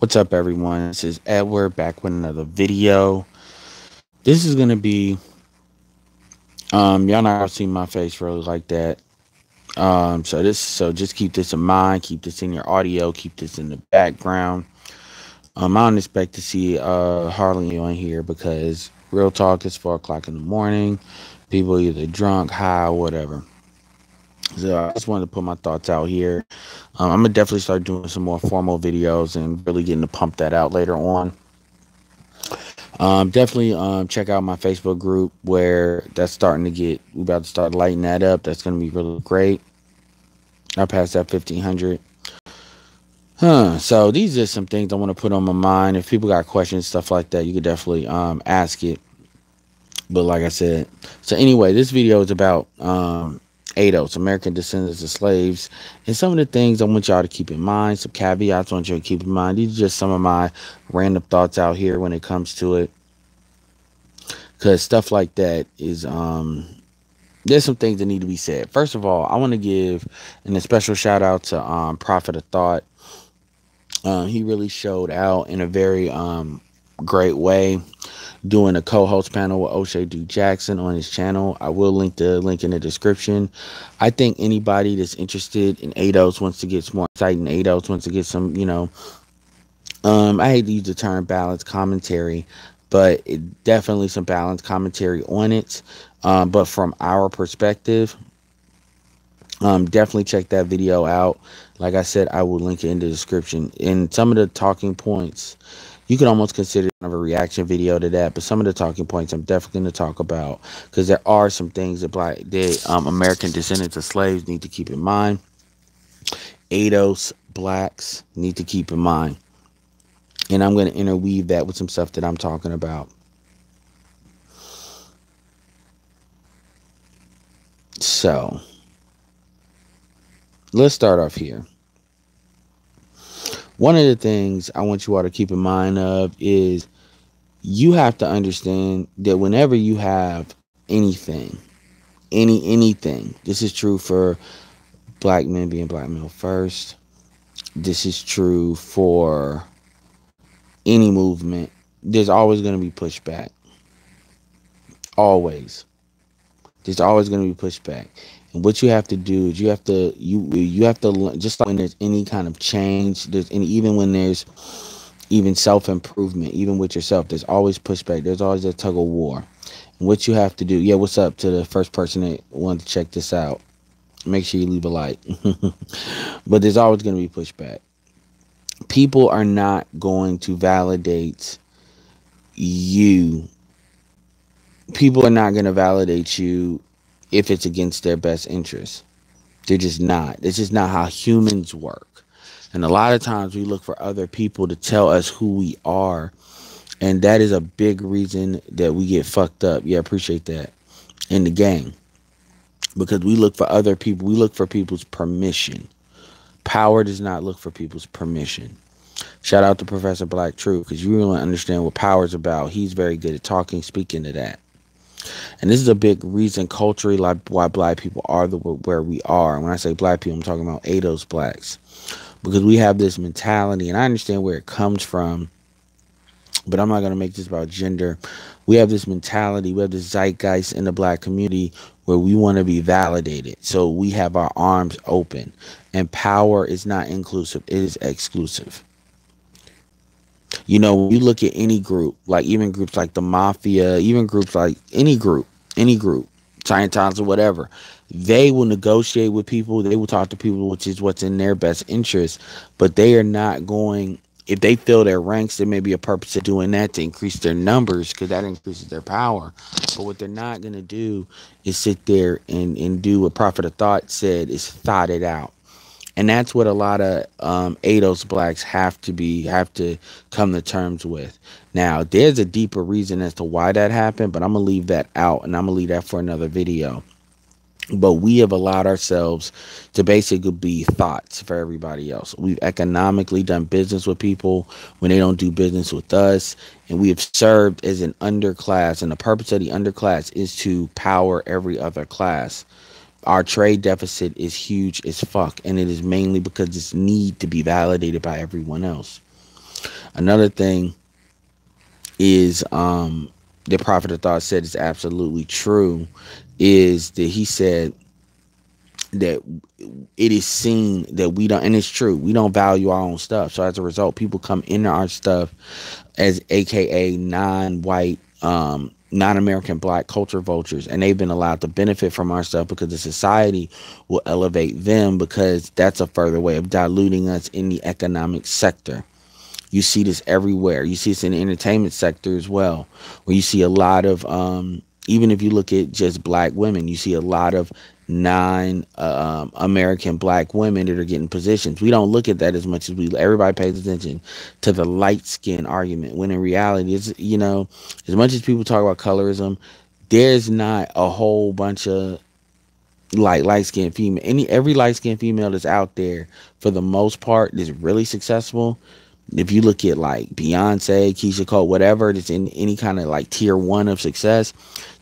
What's up, everyone? This is Edward back with another video. This is gonna be y'all not gonna see my face really like that. So just keep this in mind, keep this in your audio, keep this in the background. I don't expect to see Harley on here because real talk it's 4 o'clock in the morning. People either drunk, high, whatever. So I just wanted to put my thoughts out here. I'm gonna definitely start doing some more formal videos and really getting to pump that out later on. Definitely check out my Facebook group where that's starting to get, we about to start lighting that up. That's going to be really great. I passed that 1500. So these are some things I want to put on my mind. If people got questions, stuff like that, you could definitely ask it. But like I said, so anyway, this video is about ADOS, American Descendants of Slaves, and some of the things I want y'all to keep in mind, some caveats I want you to keep in mind. These are just some of my random thoughts out here when it comes to it. Because stuff like that is there's some things that need to be said. First of all, I want to give a special shout out to Prophet of Thought. He really showed out in a very great way doing a co-host panel with O'Shea Duke Jackson on his channel. I will link the link in the description. I think anybody that's interested in ADOS, wants to get some more insight in ADOS, wants to get some, I hate to use the term balanced commentary, but definitely some balanced commentary on it. But from our perspective, definitely check that video out. Like I said, I will link it in the description. And some of the talking points, you could almost consider kind of a reaction video to that. But some of the talking points I'm definitely going to talk about, because there are some things that American descendants of slaves need to keep in mind. ADOS blacks need to keep in mind. And I'm going to interweave that with some stuff that I'm talking about. So, let's start off here. One of the things I want you all to keep in mind of is you have to understand that whenever you have anything, anything, this is true for black men being black male first. This is true for any movement. There's always going to be pushback. Always. There's always going to be pushback. And what you have to do is you have to just like when there's any kind of change, even when there's even self-improvement, even with yourself, there's always pushback. There's always a tug of war. And what you have to do, yeah, what's up to the first person that wanted to check this out? Make sure you leave a like. But there's always going to be pushback. People are not going to validate you. People are not going to validate you if it's against their best interest. They're just not. It's just not how humans work. And a lot of times we look for other people to tell us who we are. And that is a big reason that we get fucked up. Yeah, I appreciate that. In the game. Because we look for other people. We look for people's permission. Power does not look for people's permission. Shout out to Professor Black True, because you really understand what power is about. He's very good at talking, speaking to that. And this is a big reason culturally why black people are where we are. And when I say black people, I'm talking about ADOS blacks. Because we have this mentality, and I understand where it comes from, but I'm not going to make this about gender. We have this mentality, we have this zeitgeist in the black community where we want to be validated. So we have our arms open. And power is not inclusive, it is exclusive. You know, when you look at any group, like even groups like the mafia, even groups like any group, Scientology or whatever, they will negotiate with people. They will talk to people, which is what's in their best interest. But they are not going, if they fill their ranks, there may be a purpose of doing that to increase their numbers, because that increases their power. But what they're not going to do is sit there and do what Prophet of Thought said, is thought it out. And that's what a lot of ADOS blacks have to come to terms with. Now, there's a deeper reason as to why that happened, but I'm going to leave that out, and I'm going to leave that for another video. But we have allowed ourselves to basically be thoughts for everybody else. We've economically done business with people when they don't do business with us. And we have served as an underclass. And the purpose of the underclass is to power every other class. Our trade deficit is huge as fuck, and it is mainly because this need to be validated by everyone else. Another thing is the Prophet of Thought said is absolutely true, is that he said that it is seen that we don't, and it's true, we don't value our own stuff. So as a result, people come into our stuff as AKA non-white, non-American black culture vultures, and they've been allowed to benefit from our stuff because the society will elevate them, because that's a further way of diluting us in the economic sector. You see this everywhere. You see this in the entertainment sector as well, where you see a lot of, even if you look at just black women, you see a lot of non-American black women that are getting positions. We don't look at that as much as everybody pays attention to the light skin argument, when in reality, it's, you know, as much as people talk about colorism, there's not a whole bunch of like light skinned female. Every light skinned female that's out there, for the most part, is really successful. If you look at like Beyonce, Keisha Cole, whatever, that's in any kind of like tier one of success,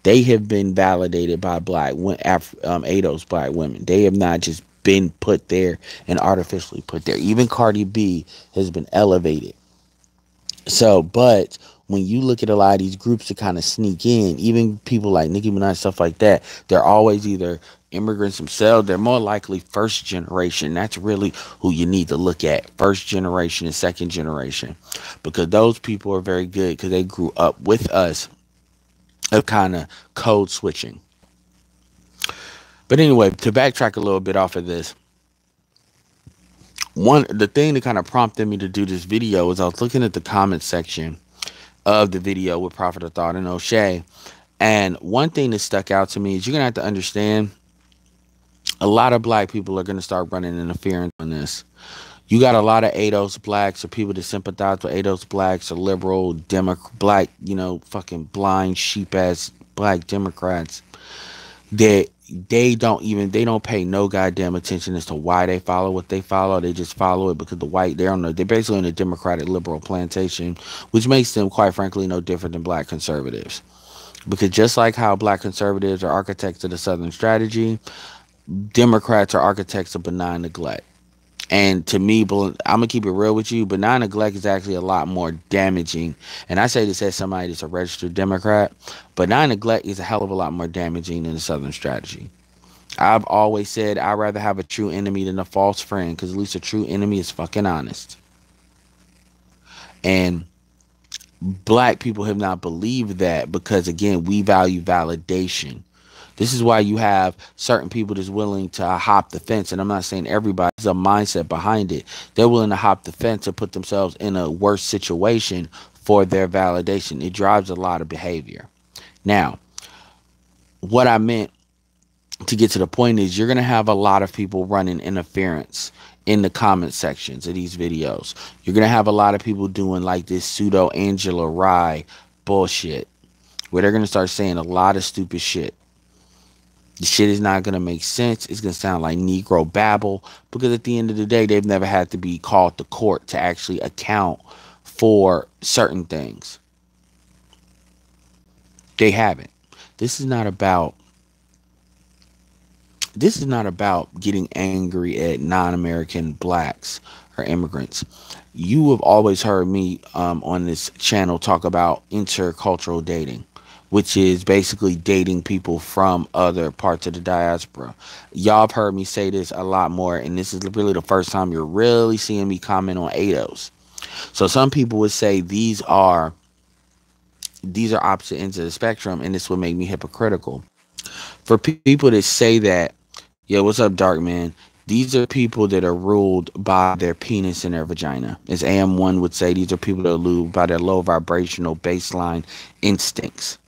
they have been validated by black ADOS black women. They have not just been put there and artificially put there. Even Cardi B has been elevated. So, but when you look at a lot of these groups that kind of sneak in, even people like Nicki Minaj, stuff like that, they're always either immigrants themselves. They're more likely first generation. That's really who you need to look at, first generation and second generation, because those people are very good because they grew up with us of kind of code switching. But anyway, to backtrack a little bit off of this, the thing that kind of prompted me to do this video was I was looking at the comment section of the video with Prophet of Thought and O'Shea, and one thing that stuck out to me is you're gonna have to understand, a lot of black people are gonna start running interference on this. You got a lot of ADOS blacks, or people that sympathize with ADOS blacks, or liberal black, you know, fucking blind sheep ass black Democrats, that they don't pay no goddamn attention as to why they follow what they follow. They just follow it because they're basically on the Democratic liberal plantation, which makes them, quite frankly, no different than black conservatives. Because just like how black conservatives are architects of the Southern strategy, Democrats are architects of benign neglect. And to me, I'm gonna keep it real with you, benign neglect is actually a lot more damaging. And I say this as somebody that's a registered Democrat. Benign neglect is a hell of a lot more damaging than the Southern strategy. I've always said I'd rather have a true enemy than a false friend, because at least a true enemy is fucking honest. And black people have not believed that, because again, we value validation. This is why you have certain people that's willing to hop the fence. And I'm not saying everybody, there's a mindset behind it. They're willing to hop the fence and put themselves in a worse situation for their validation. It drives a lot of behavior. Now, what I meant to get to the point is, you're going to have a lot of people running interference in the comment sections of these videos. You're going to have a lot of people doing like this pseudo Angela Rye bullshit, where they're going to start saying a lot of stupid shit. The shit is not going to make sense. It's going to sound like Negro babble, because at the end of the day, they've never had to be called to court to actually account for certain things. They haven't. This is not about getting angry at non-American blacks or immigrants. You have always heard me on this channel talk about intercultural dating, which is basically dating people from other parts of the diaspora. Y'all have heard me say this a lot more, and this is really the first time you're really seeing me comment on ADOS. So some people would say these are opposite ends of the spectrum, and this would make me hypocritical. For people that say that, yo, what's up, Dark Man? These are people that are ruled by their penis and their vagina. As AM1 would say, these are people that are ruled by their low vibrational baseline instincts.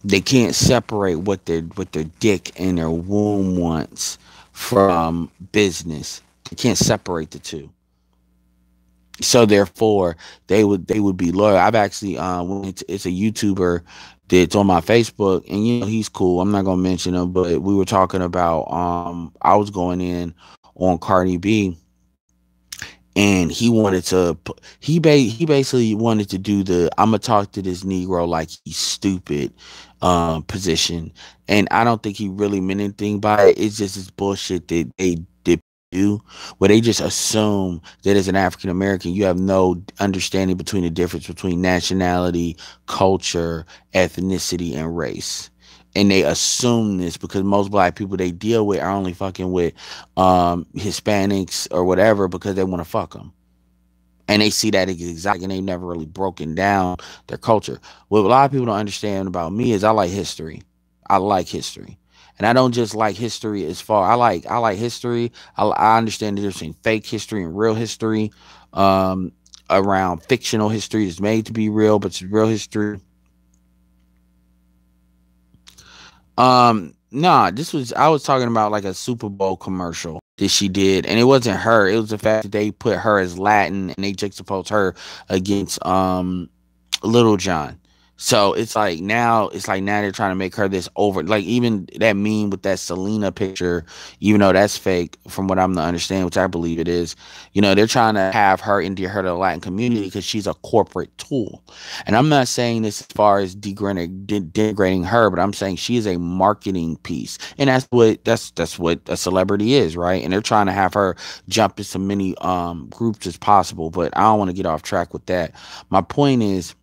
They can't separate what their dick and their womb wants from business. They can't separate the two. So therefore, they would be loyal. I've actually it's a YouTuber that's on my Facebook, and you know, he's cool. I'm not gonna mention him, but we were talking about I was going in on Cardi B, and he wanted to he basically wanted to do the "I'm gonna talk to this Negro like he's stupid" position, and I don't think he really meant anything by it. It's just this bullshit that do, where they just assume that as an African American, you have no understanding between the difference between nationality, culture, ethnicity, and race. And they assume this because most black people they deal with are only fucking with Hispanics or whatever because they want to fuck them. And they see that as exotic and they've never really broken down their culture. What a lot of people don't understand about me is I like history. I like history. And I don't just like history as far I like history. I understand the difference between fake history and real history. Um Around fictional history that's made to be real, but it's real history. Nah, this was I was talking about like a Super Bowl commercial that she did, and it wasn't her. It was the fact that they put her as Latin and they juxtaposed her against Little John. So it's like now they're trying to make her this over like even that meme with that Selena picture, even though that's fake from what I'm to understand, which I believe it is, they're trying to have her endear her to the Latin community because she's a corporate tool. And I'm not saying this as far as degrading her, but I'm saying she is a marketing piece. And that's what a celebrity is, right? And they're trying to have her jump into many groups as possible, but I don't want to get off track with that. My point is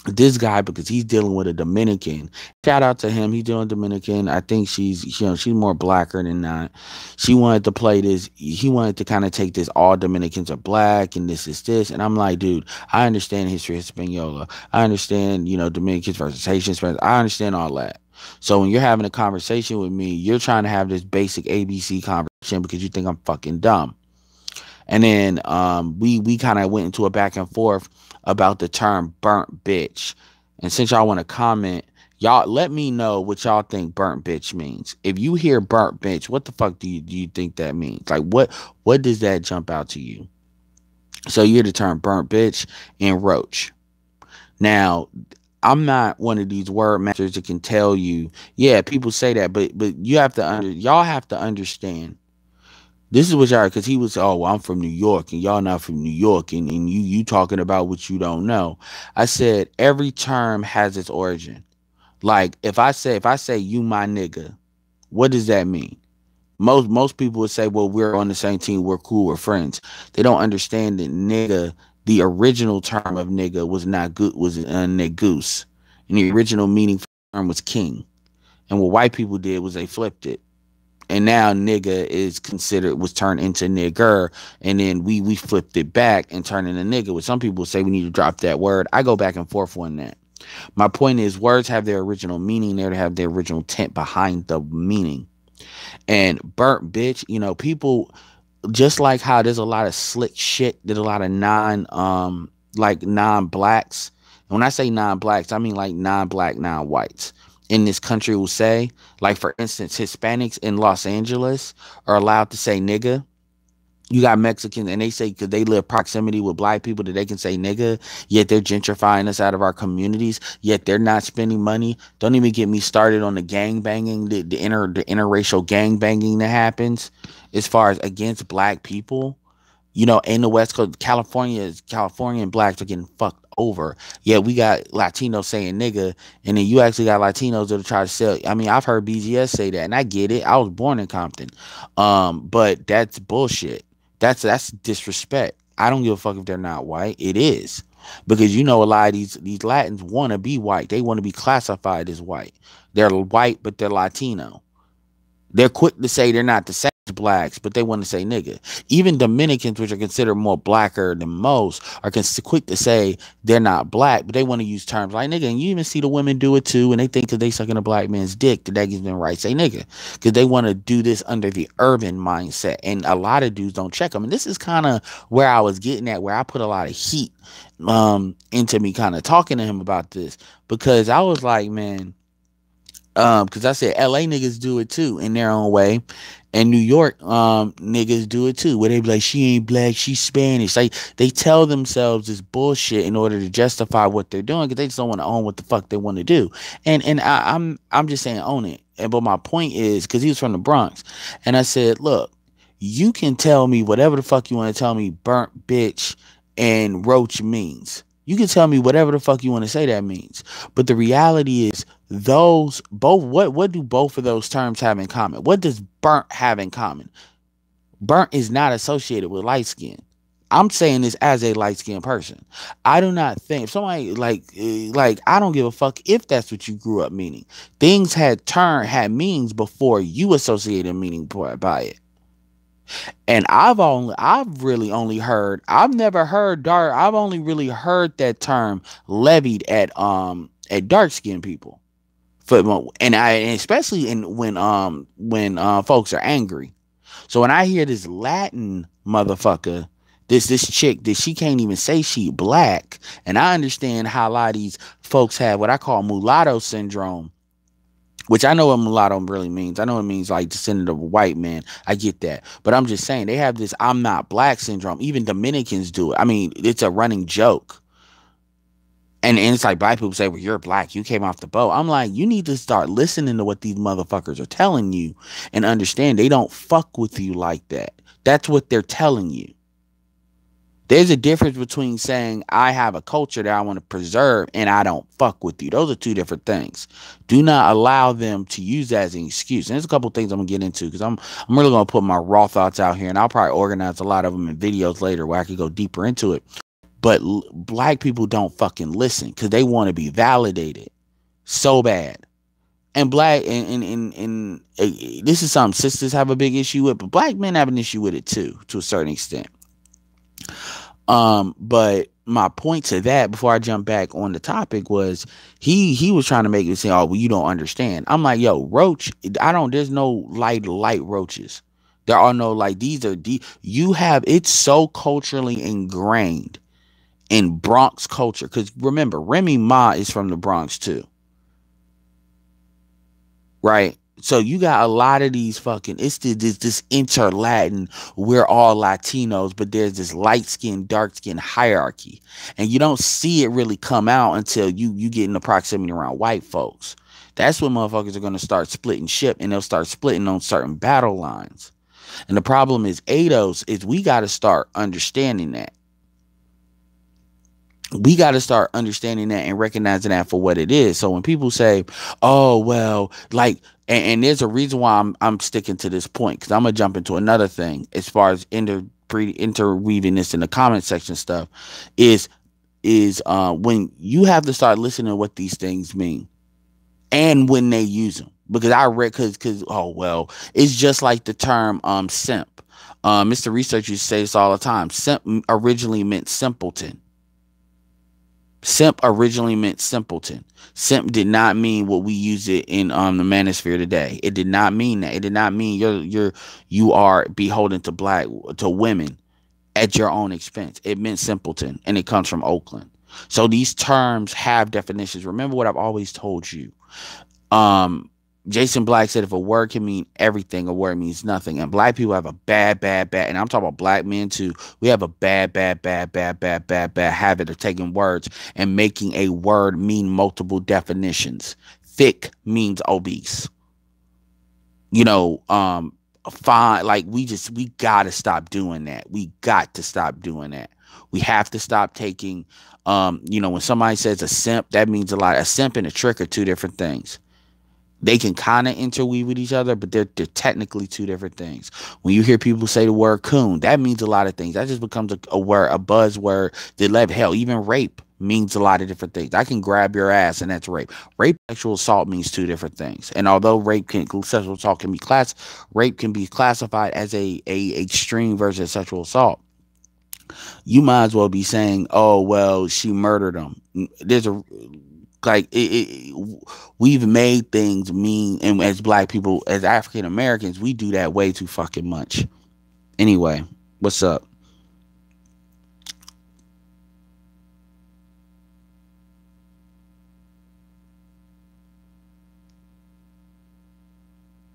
this guy because he's dealing with a Dominican. Shout out to him. He's doing Dominican. I think she's more blacker than not. She wanted to play this. He wanted to kind of take this all Dominicans are black and this is this. And I'm like, dude, I understand history of Hispaniola. I understand, Dominicans versus Haitians. I understand all that. So when you're having a conversation with me, you're trying to have this basic ABC conversation because you think I'm fucking dumb. And then we kind of went into a back and forth about the term burnt bitch. And since y'all want to comment, y'all let me know what y'all think burnt bitch means. If you hear burnt bitch, what the fuck do you think that means? Like what does that jump out to you? So you hear the term burnt bitch and roach. Now, I'm not one of these word masters that can tell you, yeah, people say that, but y'all have to understand. This is what y'all, because he was, oh, well, I'm from New York and y'all not from New York and you talking about what you don't know. I said every term has its origin. Like if I say you my nigga, what does that mean? Most people would say, well, we're on the same team, we're cool, we're friends. They don't understand that nigga, the original term of nigga was not good, was negoose. And the original meaning for the term was king. And what white people did was they flipped it. And now nigga is considered was turned into nigger, and then we flipped it back and turned into nigga. Which some people say we need to drop that word. I go back and forth on that. My point is words have their original meaning. They have their original intent behind the meaning. And burnt bitch, people just like how there's a lot of slick shit that a lot of non-blacks. And when I say non-blacks, I mean like non-black, non-whites in this country will say, like for instance, Hispanics in Los Angeles are allowed to say nigga. You got Mexicans and they say because they live proximity with black people that they can say nigga, yet they're gentrifying us out of our communities, yet they're not spending money. Don't even get me started on the gang banging, the interracial gang banging that happens as far as against black people. In the West Coast, Californian blacks are getting fucked over. Yeah, we got Latinos saying nigga, and then you actually got Latinos that'll try to sell. I mean, I've heard BGS say that, and I get it. I was born in Compton, but that's bullshit. That's disrespect. I don't give a fuck if they're not white. It is because a lot of these Latins want to be white. They want to be classified as white. They're white, but they're Latino. They're quick to say they're not the same as blacks, but they want to say nigga. Even Dominicans, which are considered more blacker than most, are quick to say they're not black, but they want to use terms like nigga. And you even see the women do it too, and they think that they sucking a black man's dick, that gives them right say nigga, because they want to do this under the urban mindset. And a lot of dudes don't check them. And this is kind of where I was getting at, where I put a lot of heat into me kind of talking to him about this, because I was like, man, because I said LA niggas do it too in their own way, and New York niggas do it too, where they be like, she ain't black, she's Spanish. Like they tell themselves this bullshit in order to justify what they're doing because they just don't want to own what the fuck they want to do. And I'm just saying own it. But my point is, because he was from the Bronx, and I said, look, you can tell me whatever the fuck you want to tell me burnt bitch and roach means. You can tell me whatever the fuck you want to say that means. But the reality is those both, what do both of those terms have in common? What does burnt have in common? Burnt is not associated with light skin. I'm saying this as a light skinned person. I do not think if somebody like I don't give a fuck if that's what you grew up meaning. Things had meanings before you associated meaning by it. And I've really only heard, I've never heard dark, I've only really heard that term levied at dark skinned people. And especially when folks are angry. So when I hear this Latin motherfucker, this chick that she can't even say she black, and I understand how a lot of these folks have what I call mulatto syndrome, which I know what mulatto really means. I know it means like descendant of a white man. I get that. But I'm just saying they have this I'm not black syndrome. Even Dominicans do it. I mean, it's a running joke. And it's like black people say, well, you're black. You came off the boat. I'm like, you need to start listening to what these motherfuckers are telling you and understand they don't fuck with you like that. That's what they're telling you. There's a difference between saying I have a culture that I want to preserve and I don't fuck with you. Those are two different things. Do not allow them to use that as an excuse. And there's a couple things I'm going to get into because I'm really going to put my raw thoughts out here, and I'll probably organize a lot of them in videos later where I could go deeper into it. But black people don't fucking listen because they want to be validated so bad. And black and this is something sisters have a big issue with, but black men have an issue with it too, to a certain extent. But my point to that before I jump back on the topic was he was trying to make me say, oh, well, you don't understand. I'm like, yo, roach, there's no light roaches. There are no these are it's so culturally ingrained in Bronx culture. Because remember, Remy Ma is from the Bronx too. Right? So you got a lot of these fucking, it's this inter-Latin, we're all Latinos, but there's this light-skin, dark-skin hierarchy. And you don't see it really come out until you get in the proximity around white folks. That's when motherfuckers are going to start splitting ship, and they'll start splitting on certain battle lines. And the problem is, ADOS, is we got to start understanding that. We got to start understanding that and recognizing that for what it is. So when people say, oh, well, and there's a reason why I'm sticking to this point, because I'm going to jump into another thing as far as interweaving this in the comment section stuff is when you have to start listening to what these things mean and when they use them. Because I read, because oh, well, it's just like the term simp. Mr. Research used to say this all the time. Simp originally meant simpleton. Simp originally meant simpleton. Simp did not mean what we use it in the manosphere today. It did not mean that. It did not mean you are beholden to women at your own expense. It meant simpleton, and it comes from Oakland. So these terms have definitions. Remember what I've always told you. Jason Black said if a word can mean everything, a word means nothing. And black people have a bad, and I'm talking about black men too. We have a bad habit of taking words and making a word mean multiple definitions. Thick means obese. Fine. We gotta stop doing that. We got to stop doing that. We have to stop taking, when somebody says a simp, that means a lot. A simp and a trick are two different things. They can kind of interweave with each other, but they're technically two different things. When you hear people say the word coon, that means a lot of things. That just becomes a word, a buzzword that hell, even rape means a lot of different things. I can grab your ass and that's rape. Rape, sexual assault means two different things. And although sexual assault can be rape can be classified as a extreme version of sexual assault. You might as well be saying, oh, well, she murdered him. There's we've made things mean, and as black people, as African Americans, we do that way too fucking much. Anyway, what's up?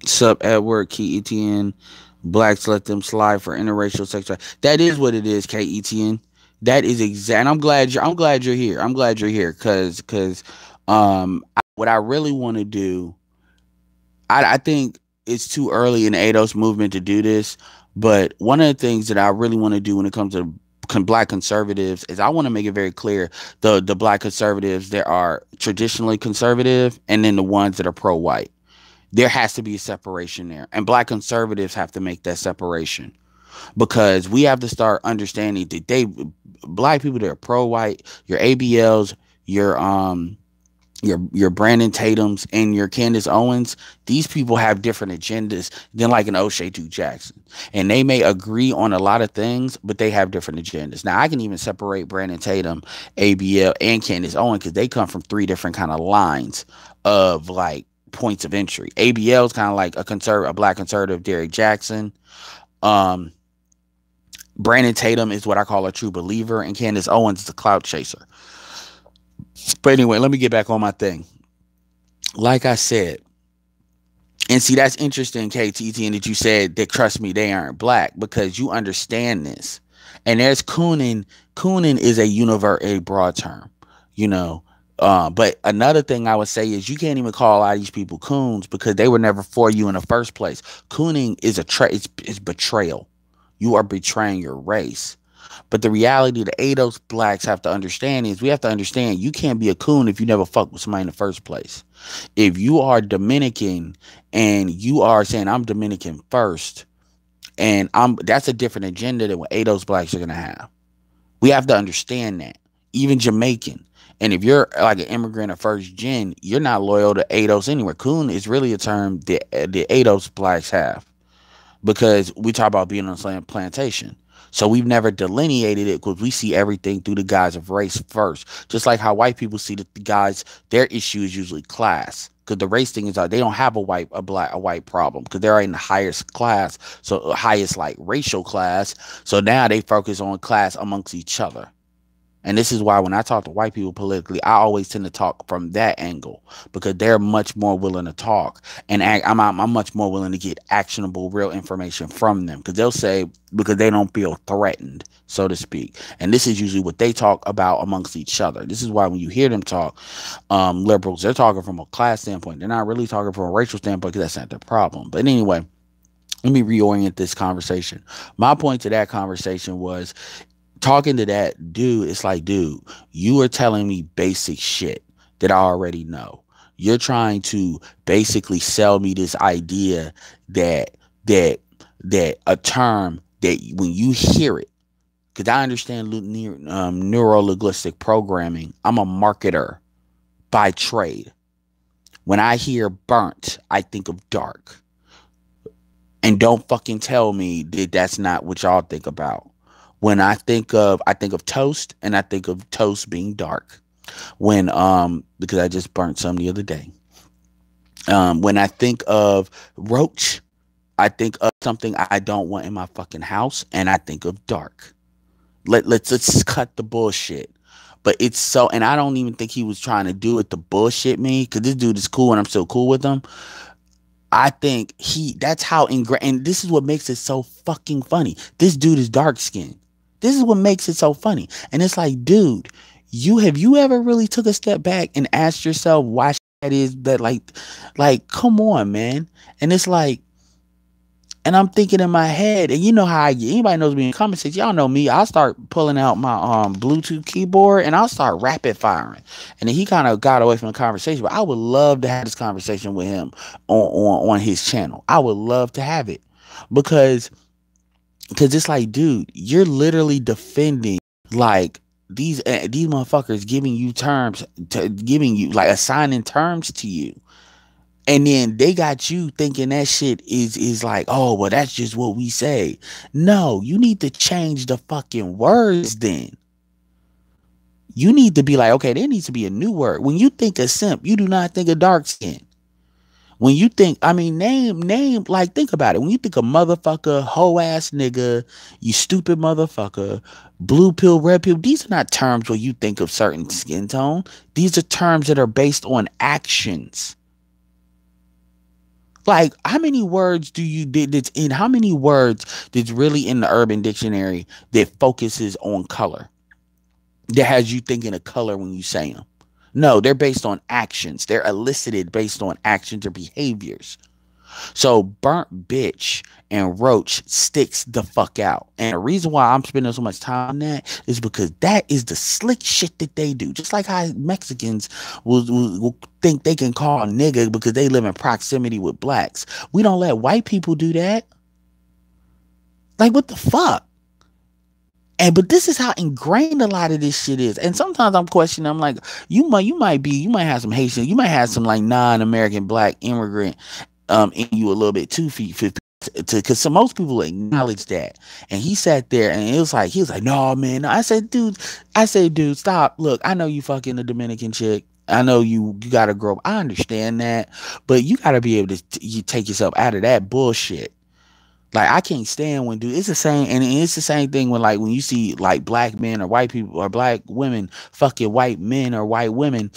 Sup, Edward, KETN. Blacks let them slide for interracial sex. That is what it is, KETN. That is exact. And I'm glad you're here. I'm glad you're here because what I really want to do, I think it's too early in the ADOS movement to do this, but one of the things that I really want to do when it comes to black conservatives is I want to make it very clear the black conservatives that are traditionally conservative and then the ones that are pro-white. There has to be a separation there, and black conservatives have to make that separation. because we have to start understanding that black people that are pro-white, your ABLs, your your Brandon Tatums and your Candace Owens, these people have different agendas than like an O'Shea Duke Jackson. And they may agree on a lot of things, but they have different agendas. Now I can even separate Brandon Tatum, ABL, and Candace Owens because they come from three different kind of lines of like points of entry. ABL is kind of like a black conservative Derrick Jackson. Um Brandon Tatum is what I call a true believer, and Candace Owens is a clout chaser. But anyway, let me get back on my thing. Like I said, and see, that's interesting, KTT, and that you said that, trust me, they aren't black, because you understand this. And there's cooning. Cooning is a broad term, you know. But another thing I would say is you can't even call a lot of these people coons because they were never for you in the first place. Cooning is it's betrayal. You are betraying your race. But the reality that ADOS blacks have to understand is we have to understand you can't be a coon if you never fucked with somebody in the first place. If you are Dominican and you are saying I'm Dominican first, and that's a different agenda than what ADOS blacks are gonna have. We have to understand that. Even Jamaican. And if you're like an immigrant or first gen, you're not loyal to ADOS anywhere. Coon is really a term that the ADOS blacks have, because we talk about being on a plantation. So we've never delineated it because we see everything through the guise of race first. Just like how white people see the guys, their issue is usually class. Because the race thing is they don't have a white problem because they're in the highest class, so highest like racial class. So now they focus on class amongst each other. And this is why when I talk to white people politically, I always tend to talk from that angle because they're much more willing to talk. And I'm much more willing to get actionable, real information from them because they'll say, because they don't feel threatened, so to speak. And this is usually what they talk about amongst each other. This is why when you hear them talk, liberals, they're talking from a class standpoint. They're not really talking from a racial standpoint because that's not their problem. But anyway, let me reorient this conversation. My point to that conversation was, talking to that dude, it's like, dude, you are telling me basic shit that I already know. You're trying to basically sell me this idea that a term that when you hear it, because I understand neuro-linguistic programming. I'm a marketer by trade. When I hear burnt, I think of dark. And don't fucking tell me that that's not what y'all think about. When I think of toast, and I think of toast being dark. When because I just burnt some the other day. When I think of roach, I think of something I don't want in my fucking house, and I think of dark. Let's cut the bullshit. But it's so, and I don't even think he was trying to do it to bullshit me, because this dude is cool and I'm still cool with him. I think that's how ingrained, and this is what makes it so fucking funny. This dude is dark skinned. This is what makes it so funny. And it's like, dude, have you ever really took a step back and asked yourself why that is that like, come on, man. And it's like, and I'm thinking in my head, and you know how anybody knows me in comment section, y'all know me, I'll start pulling out my Bluetooth keyboard and I'll start rapid firing. And then he kind of got away from the conversation, but I would love to have this conversation with him on his channel. I would love to have it because it's like, dude, you're literally defending like these motherfuckers giving you assigning terms to you. And then they got you thinking that shit is like, oh, well, that's just what we say. No, you need to change the fucking words then. You need to be like, okay, there needs to be a new word. When you think of simp, you do not think of dark skin. When you think, name, like, think about it. When you think of motherfucker, hoe ass nigga, you stupid motherfucker, blue pill, red pill, these are not terms where you think of certain skin tone. These are terms that are based on actions. Like, how many words how many words that's really in the Urban Dictionary that focuses on color? That has you thinking of color when you say them? No, they're based on actions. They're elicited based on actions or behaviors. So burnt bitch and roach sticks the fuck out. And the reason why I'm spending so much time on that is because that is the slick shit that they do. Just like how Mexicans will think they can call a nigga because they live in proximity with blacks. We don't let white people do that. Like, what the fuck? But this is how ingrained a lot of this shit is. And sometimes I'm questioning. I'm like, you might have some Haitian, you might have some like non-American black immigrant in you a little bit too, because some most people acknowledge that. And he sat there and it was like he was like, no man. No. I said, dude, stop. Look, I know you fucking a Dominican chick. I know you gotta grow up. I understand that, but you gotta be able to you take yourself out of that bullshit. Like I can't stand when dude. It's the same, and it's the same thing when like when you see like black men or white people or black women fucking white men or white women,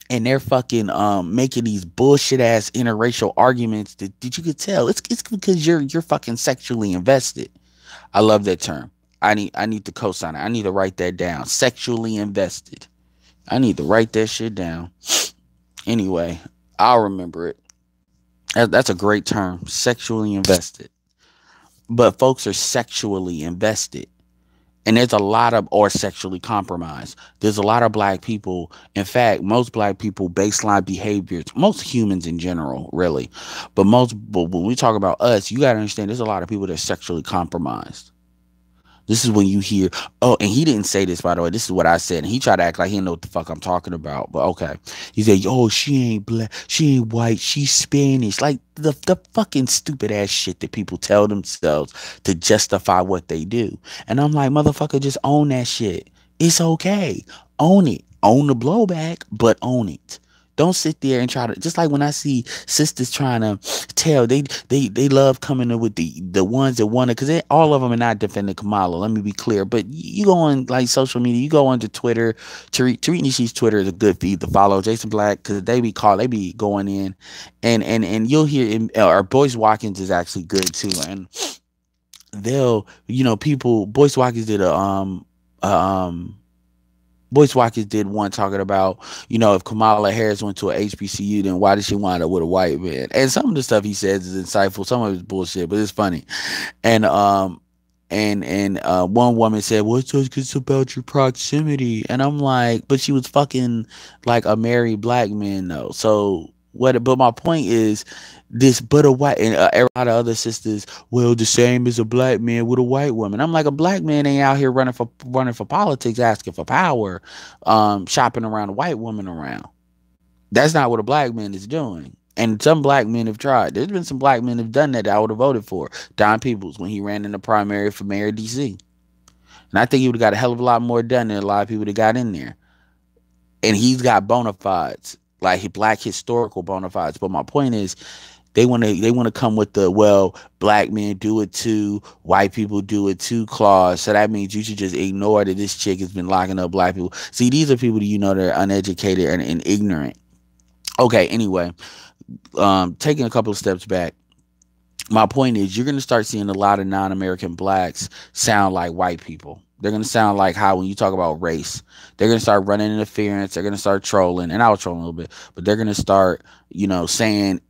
and they're fucking making these bullshit ass interracial arguments that you could tell it's because you're fucking sexually invested. I love that term. I need to co-sign it. I need to write that down. Sexually invested. I need to write that shit down. Anyway, I'll remember it. That's a great term. Sexually invested. But folks are sexually invested. And there's a lot of, or sexually compromised. There's a lot of black people. In fact, most black people baseline behaviors, most humans in general, really. But when we talk about us, you got to understand there's a lot of people that are sexually compromised. This is when you hear, oh, and he didn't say this, by the way. This is what I said. And he tried to act like he didn't know what the fuck I'm talking about. But okay. He said, oh, she ain't black. She ain't white. She's Spanish. Like the fucking stupid ass shit that people tell themselves to justify what they do. And I'm like, motherfucker, just own that shit. It's okay. Own it. Own the blowback, but own it. Don't sit there and try to, just like when I see sisters trying to tell, they love coming in with the ones that want to, because all of them are not defending Kamala. Let me be clear. But you go on like social media, you go onto Twitter. Tariq Nishi's Twitter is a good feed to follow. Jason Black, because they be going in, and you'll hear, or Boyce Watkins is actually good too, and they'll, Boyce Watkins did Boyce Watkins did one talking about, if Kamala Harris went to a HBCU, then why did she wind up with a white man? And some of the stuff he says is insightful. Some of it's bullshit, but it's funny. And one woman said, well, it's about your proximity. And I'm like, but she was fucking like a married black man though. So what? But my point is this, but a white, and a lot of other sisters, well, the same as a black man with a white woman. I'm like, a black man ain't out here running for politics, asking for power, shopping around a white woman around. That's not what a black man is doing. And some black men have tried. There's been some black men have done that I would have voted for. Don Peoples, when he ran in the primary for mayor of DC. And I think he would have got a hell of a lot more done than a lot of people that got in there. And he's got bona fides, like black historical bona fides. But my point is, they want to come with the, well, black men do it too, white people do it too clause. So that means you should just ignore that this chick has been locking up black people. See, these are people that that are uneducated and ignorant. Okay, anyway, taking a couple of steps back. My point is, you're going to start seeing a lot of non-American blacks sound like white people. They're going to sound like how when you talk about race, they're going to start running interference. They're going to start trolling. And I was trolling a little bit, but they're going to start, saying,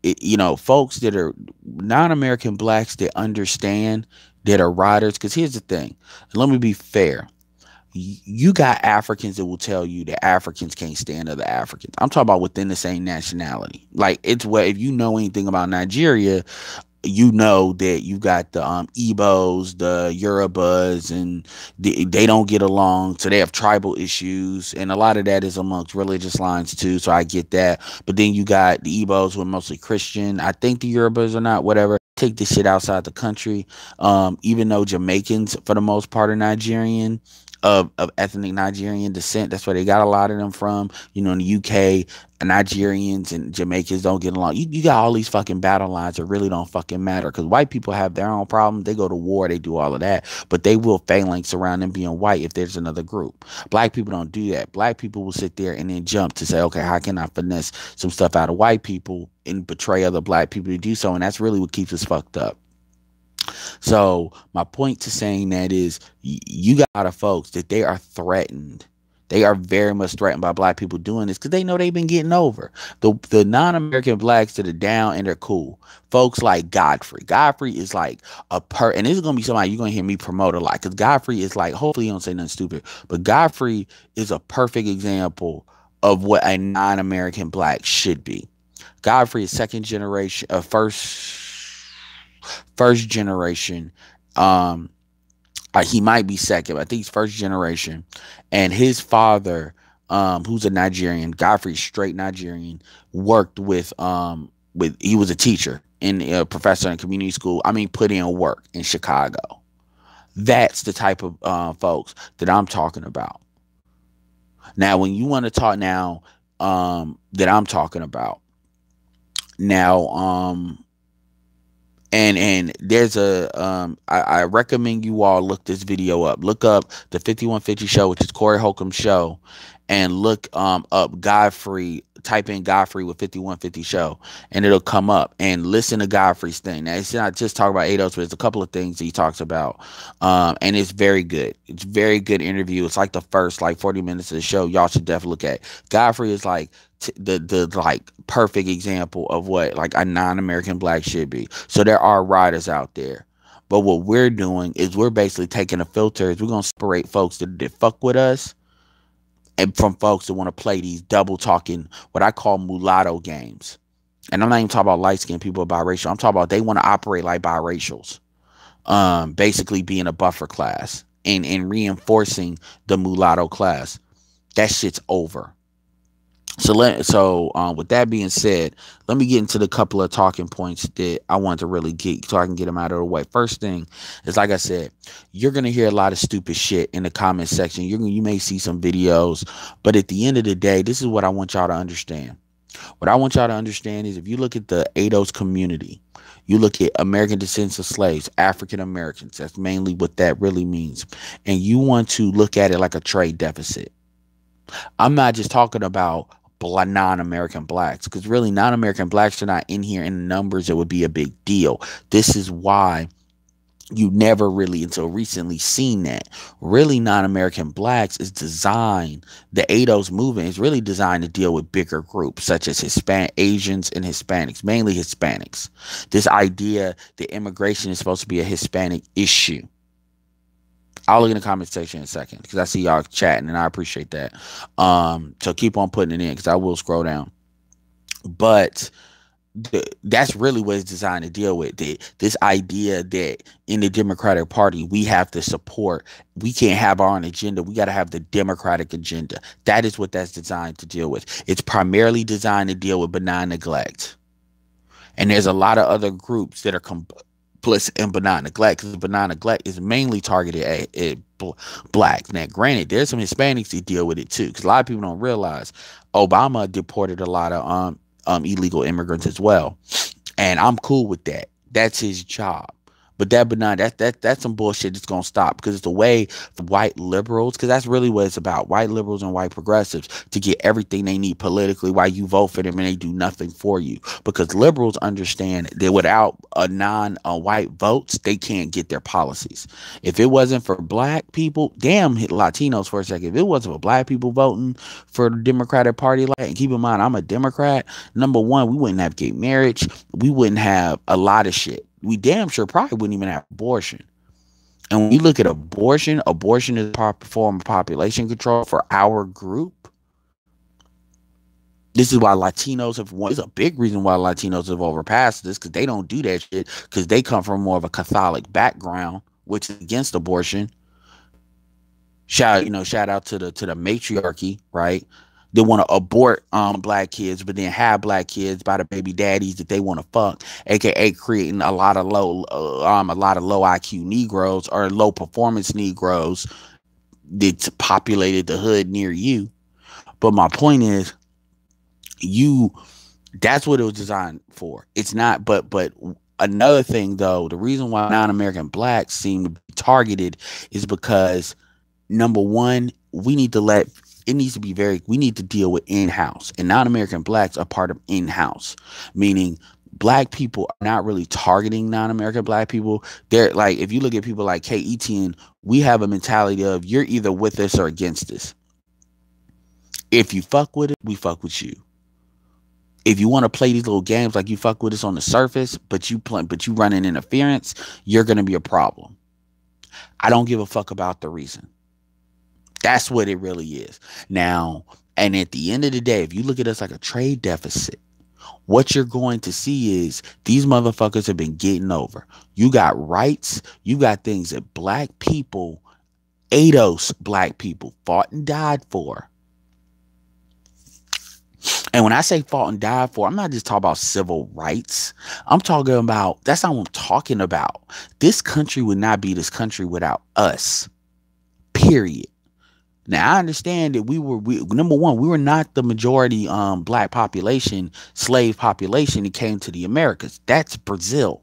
folks that are non-American blacks that understand, that are riders. Because here's the thing. Let me be fair. You got Africans that will tell you that Africans can't stand other Africans. I'm talking about within the same nationality. Like, it's what, if you know anything about Nigeria, you know that you got the Igbos, the Yorubas, and they don't get along, so they have tribal issues, and a lot of that is amongst religious lines too, so I get that. But then you got the Igbos who are mostly Christian. I think the Yorubas are not, whatever. Take this shit outside the country. Even though Jamaicans, for the most part, are Nigerian, of ethnic Nigerian descent. That's where they got a lot of them from. In the UK, Nigerians and Jamaicans don't get along. You got all these fucking battle lines that really don't fucking matter, because white people have their own problems. They go to war, they do all of that, but they will phalanx around them being white if there's another group. Black people don't do that. Black people will sit there and then jump to say, okay, how can I finesse some stuff out of white people and betray other black people to do so? And that's really what keeps us fucked up. So my point to saying that is, you got a lot of folks that they are threatened. They are very much threatened by black people doing this because they know they've been getting over. The non-American blacks that are down and they're cool. Folks like Godfrey. Godfrey is like and this is going to be somebody you're going to hear me promote a lot, because Godfrey is like, hopefully you don't say nothing stupid, but Godfrey is a perfect example of what a non-American black should be. Godfrey is second generation, first generation Um, he might be second, but I think he's first generation. And his father, who's a Nigerian, Godfrey, straight Nigerian, worked with he was a teacher and a professor in community school. I mean, put in work in Chicago. That's the type of folks that I'm talking about. Now, when you want to talk now, that I'm talking about now, and there's I recommend you all look this video up. Look up the 5150 show, which is Corey Holcomb's show, and look up Godfrey. Type in Godfrey with 5150 show, and it'll come up. And listen to Godfrey's thing. Now, it's not just talk about ADOS, but it's a couple of things he talks about, and it's very good. It's a very good interview. It's like the first 40 minutes of the show. Y'all should definitely look at. Godfrey is like the like perfect example of what like a non-American black should be. So there are writers out there, but what we're doing is we're basically taking a filter. We're gonna separate folks that fuck with us and from folks that want to play these double talking, what I call mulatto games. And I'm not even talking about light skinned people or biracial. I'm talking about they want to operate like biracials, basically being a buffer class and reinforcing the mulatto class. That shit's over. So with that being said, let me get into the couple of talking points that I want to really get so I can get them out of the way. First thing is, like I said, you're going to hear a lot of stupid shit in the comment section. You may see some videos, but at the end of the day, this is what I want y'all to understand. What I want y'all to understand is if you look at the ADOS community, you look at American descendants of slaves, African Americans, that's mainly what that really means. And you want to look at it like a trade deficit. I'm not just talking about non-American blacks, because really non-American blacks are not in here in numbers that would be a big deal. This is why you never really until recently seen that. Really, non-American blacks is designed, the ADOS movement is really designed to deal with bigger groups such as Hispanic, Asians and Hispanics, mainly Hispanics. This idea that immigration is supposed to be a Hispanic issue. I'll look in the comment section in a second because I see y'all chatting and I appreciate that. So keep on putting it in because I will scroll down. But that's really what it's designed to deal with. This idea that in the Democratic Party, we have to support, we can't have our own agenda. We got to have the Democratic agenda. That is what that's designed to deal with. It's primarily designed to deal with benign neglect. And there's a lot of other groups that are complicit in benign neglect, because benign neglect is mainly targeted at blacks. Now, granted, there's some Hispanics that deal with it too, because a lot of people don't realize Obama deported a lot of illegal immigrants as well, and I'm cool with that. That's his job. But that benign, that's some bullshit that's gonna stop, because it's the way the white liberals, because that's really what it's about, white liberals and white progressives, to get everything they need politically while you vote for them and they do nothing for you. Because liberals understand that without a non-white votes, they can't get their policies. If it wasn't for black people, damn, hit Latinos for a second. If it wasn't for black people voting for the Democratic Party, and keep in mind, I'm a Democrat, number one, we wouldn't have gay marriage, we wouldn't have a lot of shit. We damn sure probably wouldn't even have abortion. And when you look at abortion, abortion is a proper form of population control for our group. This is why Latinos have won. It's a big reason why Latinos have overpassed this, because they don't do that shit, because they come from more of a Catholic background, which is against abortion. Shout out to the matriarchy, right? They want to abort black kids, but then have black kids by the baby daddies that they want to fuck, aka creating a lot of low IQ Negroes or low performance Negroes that populated the hood near you. But my point is, that's what it was designed for. It's not, but another thing though, the reason why non-American blacks seem to be targeted is because, number one, we need to deal with in-house, and non-American blacks are part of in-house, meaning black people are not really targeting non-American black people. They're like, if you look at people like K. Etienne, we have a mentality of you're either with us or against us. If you fuck with it, we fuck with you. If you want to play these little games like you fuck with us on the surface, but you run in interference, you're going to be a problem. I don't give a fuck about the reason. That's what it really is. Now, and at the end of the day, if you look at us like a trade deficit, what you're going to see is these motherfuckers have been getting over. You got rights, you got things that black people, ADOS black people, fought and died for. And when I say fought and died for, I'm not just talking about civil rights. I'm talking about, that's not what I'm talking about. This country would not be this country without us. Period. Now I understand that number one, we were not the majority black population, slave population that came to the Americas. That's Brazil.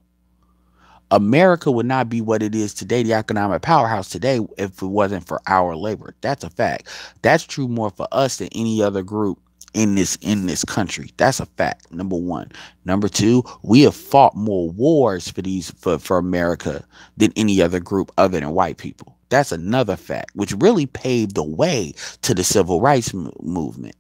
America would not be what it is today, the economic powerhouse today, if it wasn't for our labor. That's a fact. That's true more for us than any other group in this country. That's a fact. Number one. Number two, we have fought more wars for America than any other group other than white people. That's another fact, which really paved the way to the civil rights movement.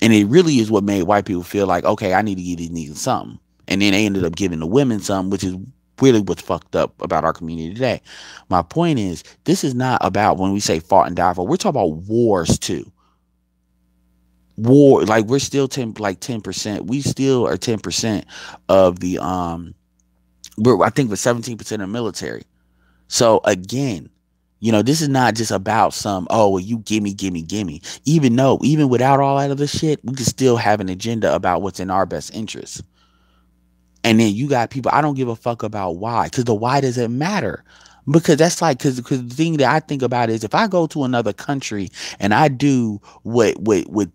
And it really is what made white people feel like, okay, I need to give these niggas something. And then they ended up giving the women something, which is really what's fucked up about our community today. My point is, this is not about, when we say fought and died for, we're talking about wars too. War, like we're still 10%. We still are 10% of the I think we're 17% of the military. So again, this is not just about some, oh, well, you gimme. Even without all that other shit, we can still have an agenda about what's in our best interest. And then you got people, I don't give a fuck about why, because the why doesn't matter. Because that's like, because the thing that I think about is, if I go to another country and I do what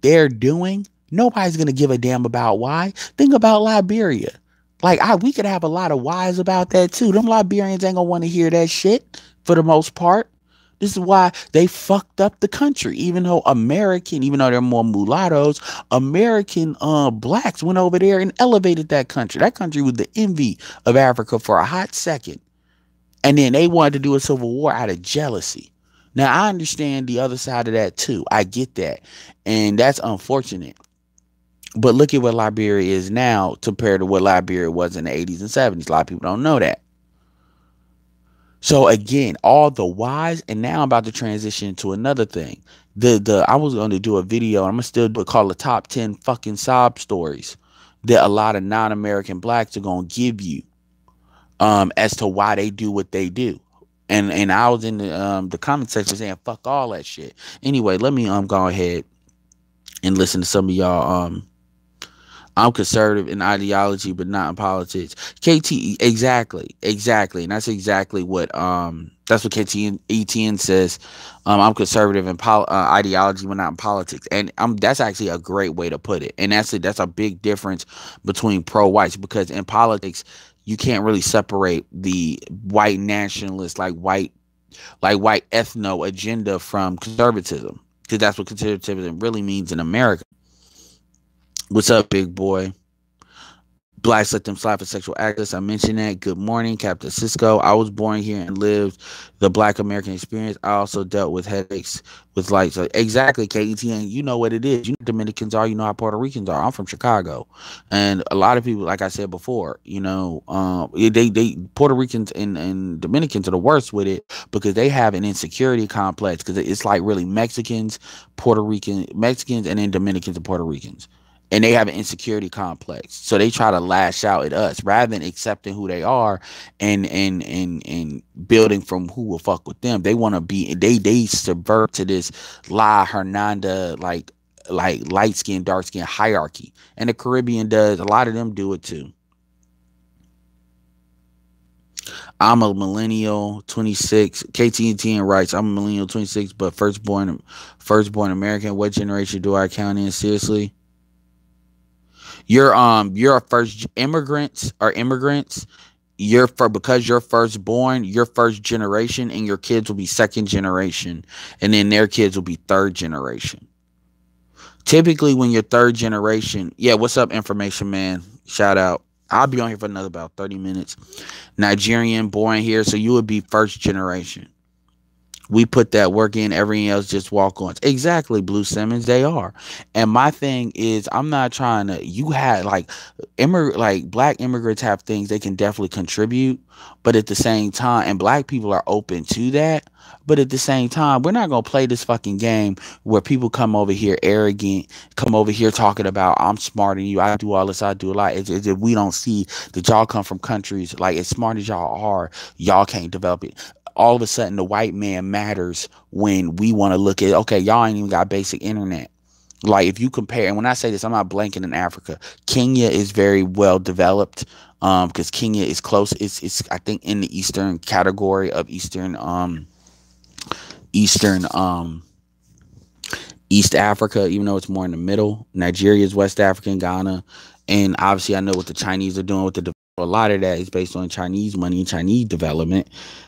they're doing, nobody's going to give a damn about why. Think about Liberia. Like, we could have a lot of whys about that too. Them Liberians ain't going to want to hear that shit for the most part. This is why they fucked up the country. Even though they're more mulattoes, American blacks went over there and elevated that country. That country was the envy of Africa for a hot second. And then they wanted to do a civil war out of jealousy. Now, I understand the other side of that too. I get that. And that's unfortunate. But look at what Liberia is now compared to what Liberia was in the 80s and 70s. A lot of people don't know that. So again, all the whys, and now I'm about to transition to another thing. I was going to do a video, and I'm going to still do it, called the top 10 fucking sob stories that a lot of non-American blacks are going to give you as to why they do what they do. And I was in the comment section saying, fuck all that shit. Anyway, let me go ahead and listen to some of y'all. I'm conservative in ideology, but not in politics. KT, exactly. And that's exactly what, that's what ETN says. I'm conservative in ideology, but not in politics. And that's actually a great way to put it. And that's a big difference between pro-whites, because in politics, you can't really separate the white nationalist, like white ethno agenda from conservatism, because that's what conservatism really means in America. What's up, big boy? Blacks let them slide for sexual activists. I mentioned that. Good morning, Captain Cisco. I was born here and lived the Black American experience. I also dealt with headaches with lights. So exactly, KETN. You know what it is. You know what Dominicans are. You know how Puerto Ricans are. I'm from Chicago, and a lot of people, like I said before, they Puerto Ricans and Dominicans are the worst with it, because they have an insecurity complex, because it's like really Mexicans, and then Dominicans and Puerto Ricans. And they have an insecurity complex, so they try to lash out at us rather than accepting who they are and building from who will fuck with them. They want to be, they subvert to this La Hernanda like light skin, dark skin hierarchy, and the Caribbean does. A lot of them do it too. I'm a millennial, 26. KTN writes, I'm a millennial, 26, but firstborn American. What generation do I count in? Seriously? You're a first immigrants. Because you're firstborn, you're first generation, and your kids will be second generation, and then their kids will be third generation. Typically, when you're third generation, yeah, what's up, information man? Shout out. I'll be on here for another about 30 minutes. Nigerian, born here, so you would be first generation. We put that work in, everything else just walk on. Exactly, Blue Simmons, they are. And my thing is, I'm not trying to, you had like, like black immigrants have things they can definitely contribute, but at the same time, and black people are open to that. But at the same time, we're not gonna play this fucking game where people come over here arrogant, come over here talking about I'm smarter than you, I do all this, I do a lot. It's if we don't see that y'all come from countries like as smart as y'all are, y'all can't develop it. All of a sudden, the white man matters when we want to look at, okay, y'all ain't even got basic internet. Like if you compare, and when I say this, I'm not blanking in Africa. Kenya is very well developed, because Kenya is close. It's I think in the eastern category of eastern East Africa, even though it's more in the middle. Nigeria is West African, Ghana, and obviously I know what the Chinese are doing with the. A lot of that is based on Chinese money and Chinese development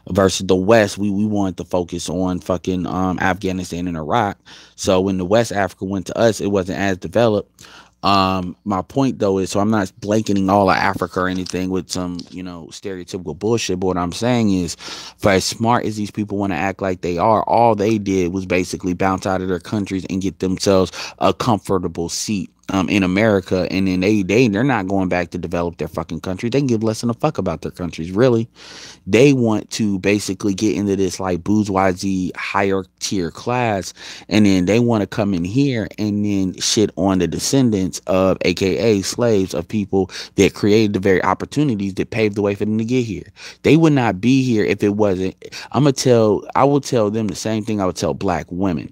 versus the West. We wanted to focus on fucking Afghanistan and Iraq. So when the West Africa went to us, it wasn't as developed. My point though is, so I'm not blanketing all of Africa or anything with some, stereotypical bullshit. But what I'm saying is, for as smart as these people want to act like they are, all they did was basically bounce out of their countries and get themselves a comfortable seat in America, and then they're not going back to develop their fucking country. They can give less than a fuck about their countries, really. They want to basically get into this like bourgeoisie higher tier class, and then they want to come in here and then shit on the descendants of, aka slaves, of people that created the very opportunities that paved the way for them to get here. They would not be here if it wasn't. I will tell them the same thing I would tell black women.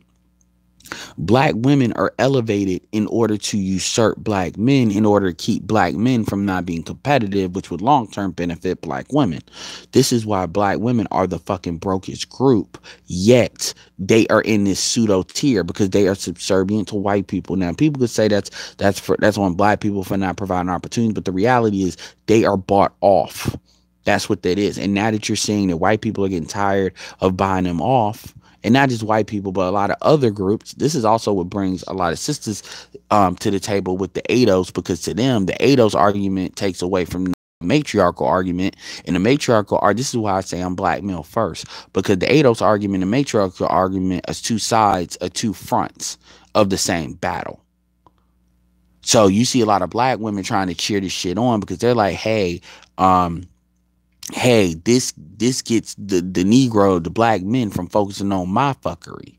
Black women are elevated in order to usurp black men, in order to keep black men from not being competitive, which would long-term benefit black women. This is why black women are the fucking brokest group, yet they are in this pseudo tier because they are subservient to white people. Now, people could say that's on black people for not providing opportunities, but the reality is they are bought off. That's what that is. And now that you're seeing that white people are getting tired of buying them off, and not just white people, but a lot of other groups. This is also what brings a lot of sisters to the table with the ADOS, because to them, the ADOS argument takes away from the matriarchal argument. And the matriarchal this is why I say I'm black male first, because the ADOS argument and the matriarchal argument is two sides, or two fronts of the same battle. So you see a lot of black women trying to cheer this shit on because they're like, hey, this gets the Negro, the black men, from focusing on my fuckery.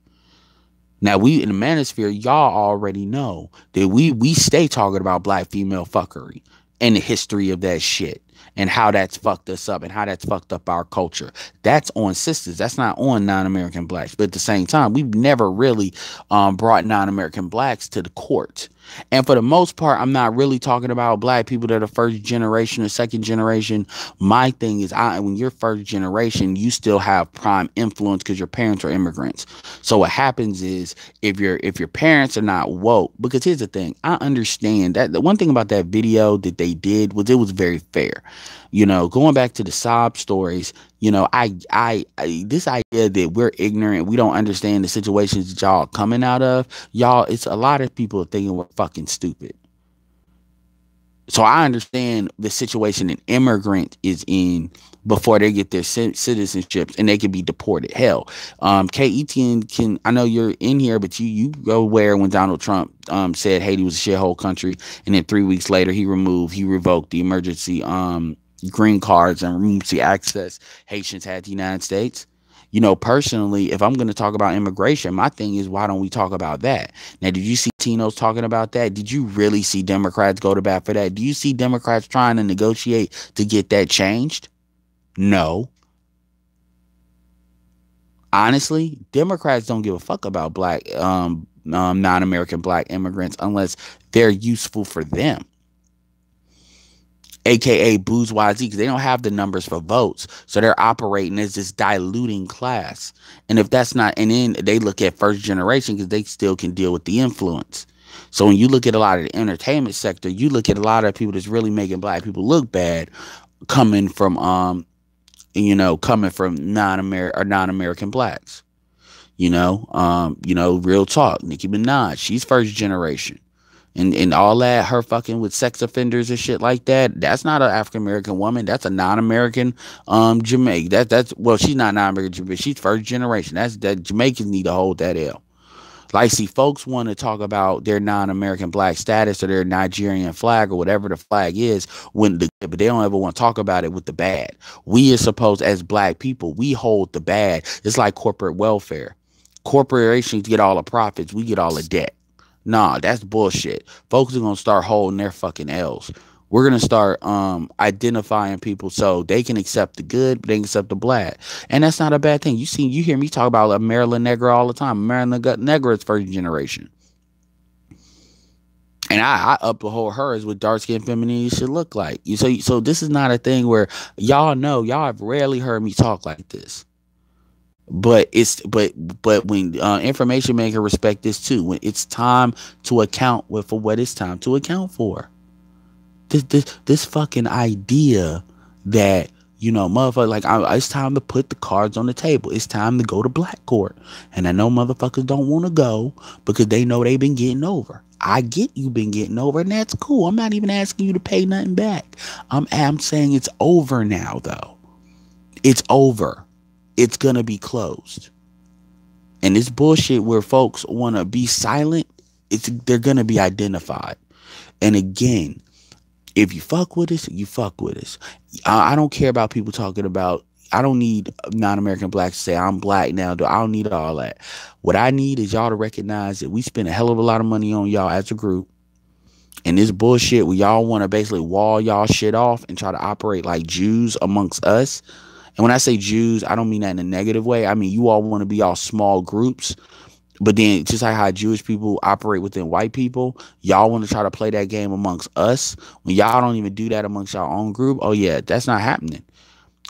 Now, we in the manosphere, y'all already know that we stay talking about black female fuckery and the history of that shit and how that's fucked us up and how that's fucked up our culture. That's on sisters. That's not on non-American blacks. But at the same time, we've never really brought non-American blacks to the court. And for the most part, I'm not really talking about black people that are first generation or second generation. My thing is, when you're first generation, you still have prime influence because your parents are immigrants. So what happens is, if your parents are not woke, because here's the thing, I understand that the one thing about that video that they did was it was very fair. Going back to the sob stories, this idea that we're ignorant, we don't understand the situations that y'all coming out of, y'all, it's a lot of people thinking we're fucking stupid. So I understand the situation an immigrant is in before they get their citizenships and they can be deported. Hell, KETN I know you're in here, but you go where when Donald Trump said Haiti was a shithole country, and then 3 weeks later he revoked the emergency green cards and removed the access Haitians had to the United States. Personally, if I'm going to talk about immigration, my thing is, why don't we talk about that? Now, did you see Latinos talking about that? Did you really see Democrats go to bat for that? Do you see Democrats trying to negotiate to get that changed? No. Honestly, Democrats don't give a fuck about black, non-American black immigrants unless they're useful for them, aka bourgeoisie, because they don't have the numbers for votes, so they're operating as this diluting class. And if that's not, and then they look at first generation because they still can deal with the influence. So when you look at a lot of the entertainment sector, you look at a lot of people that's really making black people look bad, coming from non-American blacks. Real talk. Nicki Minaj, she's first generation. and all that, her fucking with sex offenders and shit like that. That's not an African American woman. That's a non-American Jamaican. That's well, she's not non-American Jamaican. She's first generation. That Jamaicans need to hold that L. Like, see, folks want to talk about their non-American black status or their Nigerian flag or whatever the flag is, but they don't ever want to talk about it with the bad. We are supposed, as black people, we hold the bad. It's like corporate welfare. Corporations get all the profits. We get all the debt. Nah, that's bullshit. Folks are going to start holding their fucking L's. We're going to start identifying people so they can accept the good, but they can accept the bad. And that's not a bad thing. You hear me talk about Maryland Negra all the time. Maryland Negra is first generation. And I uphold her as what dark skinned femininity should look like. So this is not a thing where y'all have rarely heard me talk like this. But when information maker respect this too, when it's time to account for what it's time to account for. This fucking idea that, motherfucker, like, it's time to put the cards on the table. It's time to go to black court. And I know motherfuckers don't want to go because they know they've been getting over. I get you been getting over, and that's cool. I'm not even asking you to pay nothing back. I'm saying it's over now, though. It's over. It's going to be closed. And this bullshit where folks want to be silent, they're going to be identified. And again, if you fuck with us, you fuck with us. I don't care about people talking about, I don't need non-American blacks to say I'm black now. I don't need all that. What I need is y'all to recognize that we spend a hell of a lot of money on y'all as a group. And this bullshit where y'all want to basically wall y'all shit off and try to operate like Jews amongst us. And when I say Jews, I don't mean that in a negative way. I mean, you all want to be all small groups. But then just like how Jewish people operate within white people, y'all want to try to play that game amongst us. When y'all don't even do that amongst y'all own group, oh yeah, that's not happening.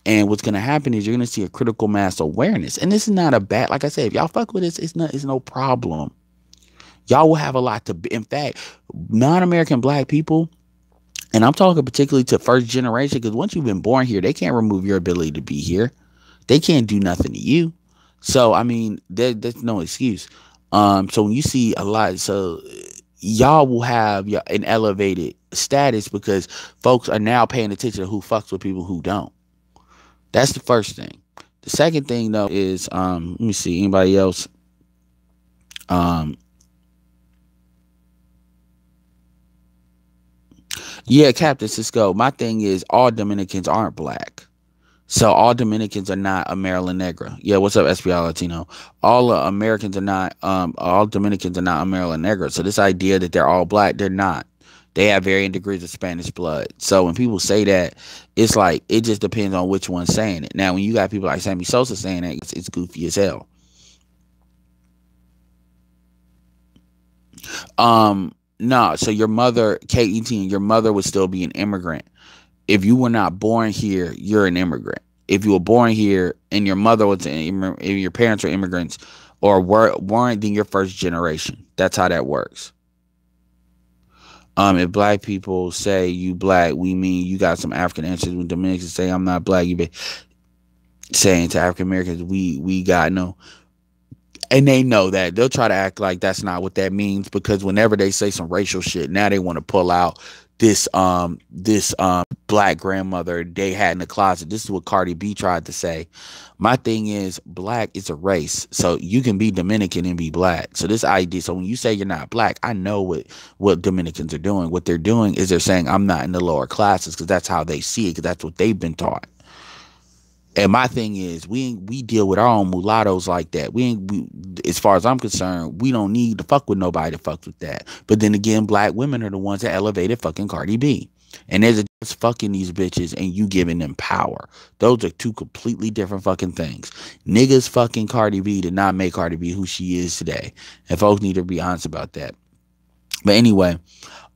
And what's going to happen is you're going to see a critical mass awareness. And this is not a bad, like I said, if y'all fuck with this, it's no problem. Y'all will have a lot to be. In fact, non-American black people, and I'm talking particularly to first generation, because once you've been born here, they can't remove your ability to be here. They can't do nothing to you. So, I mean, there's no excuse. So when you see a lot, so y'all will have an elevated status because folks are now paying attention to who fucks with people who don't. That's the first thing. The second thing, though, is, let me see, anybody else? Yeah, Captain Cisco, my thing is all Dominicans aren't black. So all Dominicans are not a Maryland Negra. Yeah, what's up, SPI Latino? All Americans are not, all Dominicans are not a Maryland Negra. So this idea that they're all black, they're not. They have varying degrees of Spanish blood. So when people say that, it's like, it just depends on which one's saying it. Now, when you got people like Sammy Sosa saying that, it's goofy as hell. No, so your mother, KET, your mother would still be an immigrant. If you were not born here, you're an immigrant. If you were born here and your mother was if your parents were immigrants or weren't, then you're first generation. That's how that works. If black people say you black, we mean you got some African ancestors. When Dominicans say I'm not black, you be saying to African Americans, we got no. And they know that. They'll try to act like that's not what that means, because whenever they say some racial shit, now they want to pull out this black grandmother they had in the closet. This is what Cardi B tried to say. My thing is, black is a race. So you can be Dominican and be black. So this idea, so when you say you're not black, I know what Dominicans are doing. What they're doing is they're saying I'm not in the lower classes, because that's how they see it, because that's what they've been taught. And my thing is, we deal with our own mulattoes like that. We as far as I'm concerned, we don't need to fuck with nobody to fuck with that. But then again, black women are the ones that elevated fucking Cardi B. And there's just fucking these bitches and you giving them power. Those are two completely different fucking things. Niggas fucking Cardi B did not make Cardi B who she is today. And folks need to be honest about that. But anyway,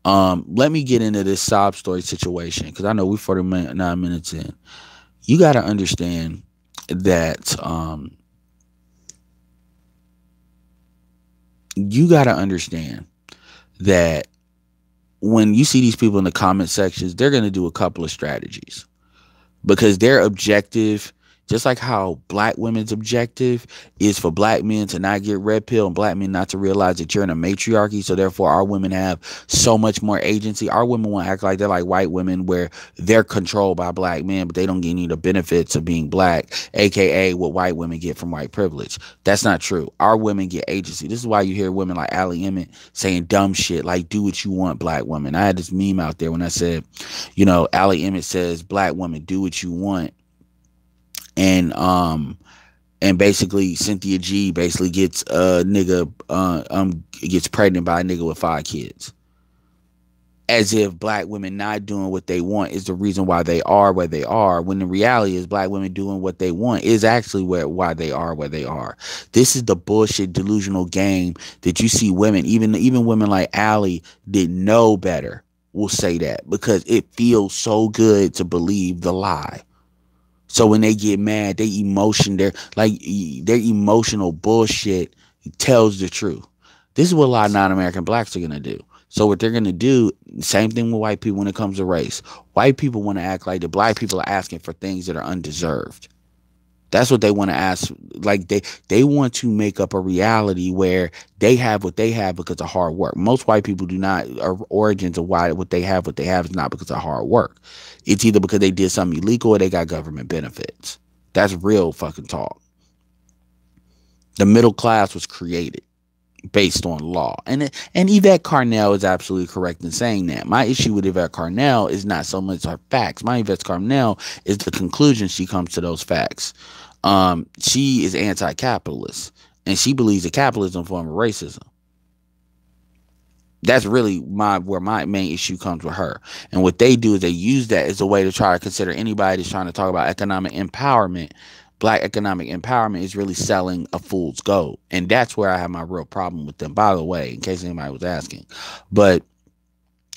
let me get into this sob story situation, because I know we're 49 minutes in. You got to understand that when you see these people in the comment sections, they're going to do a couple of strategies, because their objective Just like how black women's objective is for black men to not get red pill and black men not to realize that you're in a matriarchy. So therefore our women have so much more agency. Our women want to act like they're like white women where they're controlled by black men, but they don't get any of the benefits of being black, aka what white women get from white privilege. That's not true. Our women get agency. This is why you hear women like Allie Emmett saying dumb shit like do what you want, black women. I had this meme out there when I said, Allie Emmett says, black woman, do what you want. And basically Cynthia G basically gets a nigga gets pregnant by a nigga with 5 kids. As if black women not doing what they want is the reason why they are where they are, when the reality is black women doing what they want is actually why they are where they are. This is the bullshit delusional game that you see women, even women like Allie that know better will say that because it feels so good to believe the lie. So when they get mad, their emotional bullshit tells the truth. This is what a lot of non-American blacks are going to do. So what they're going to do, same thing with white people when it comes to race. White people want to act like the black people are asking for things that are undeserved. That's what they want to ask. Like they want to make up a reality where they have what they have because of hard work. Most white people do not, origins of why what they have is not because of hard work. It's either because they did something illegal or they got government benefits. That's real fucking talk. The middle class was created based on law. And Yvette Carnell is absolutely correct in saying that. My issue with Yvette Carnell is not so much her facts. My Yvette Carnell is the conclusion she comes to those facts. She is anti-capitalist, and she believes that capitalism is a form of racism. That's really where my main issue comes with her. And what they do is they use that as a way to try to consider anybody that's trying to talk about economic empowerment. Black economic empowerment is really selling a fool's gold. And that's where I have my real problem with them, by the way, in case anybody was asking. But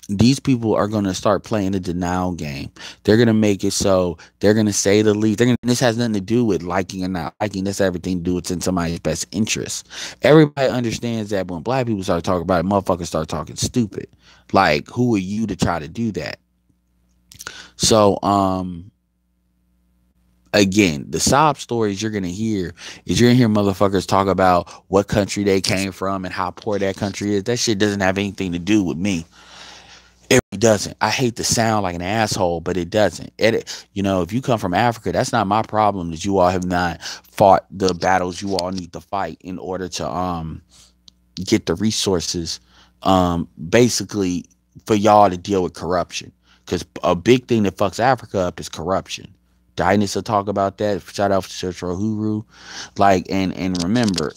these people are going to start playing the denial game. They're going to make it so they're going to say the least. This has nothing to do with liking or not liking. This has everything to do with in somebody's best interest. Everybody understands that when black people start talking about it, motherfuckers start talking stupid. Like, who are you to try to do that? So, again, the sob stories you're going to hear motherfuckers talk about what country they came from and how poor that country is. That shit doesn't have anything to do with me. It doesn't. I hate to sound like an asshole, but it doesn't. If you come from Africa, that's not my problem that you all have not fought the battles you all need to fight in order to get the resources basically for y'all to deal with corruption. Because a big thing that fucks Africa up is corruption. Dinus will talk about that. Shout out to Churchill Huru. And remember,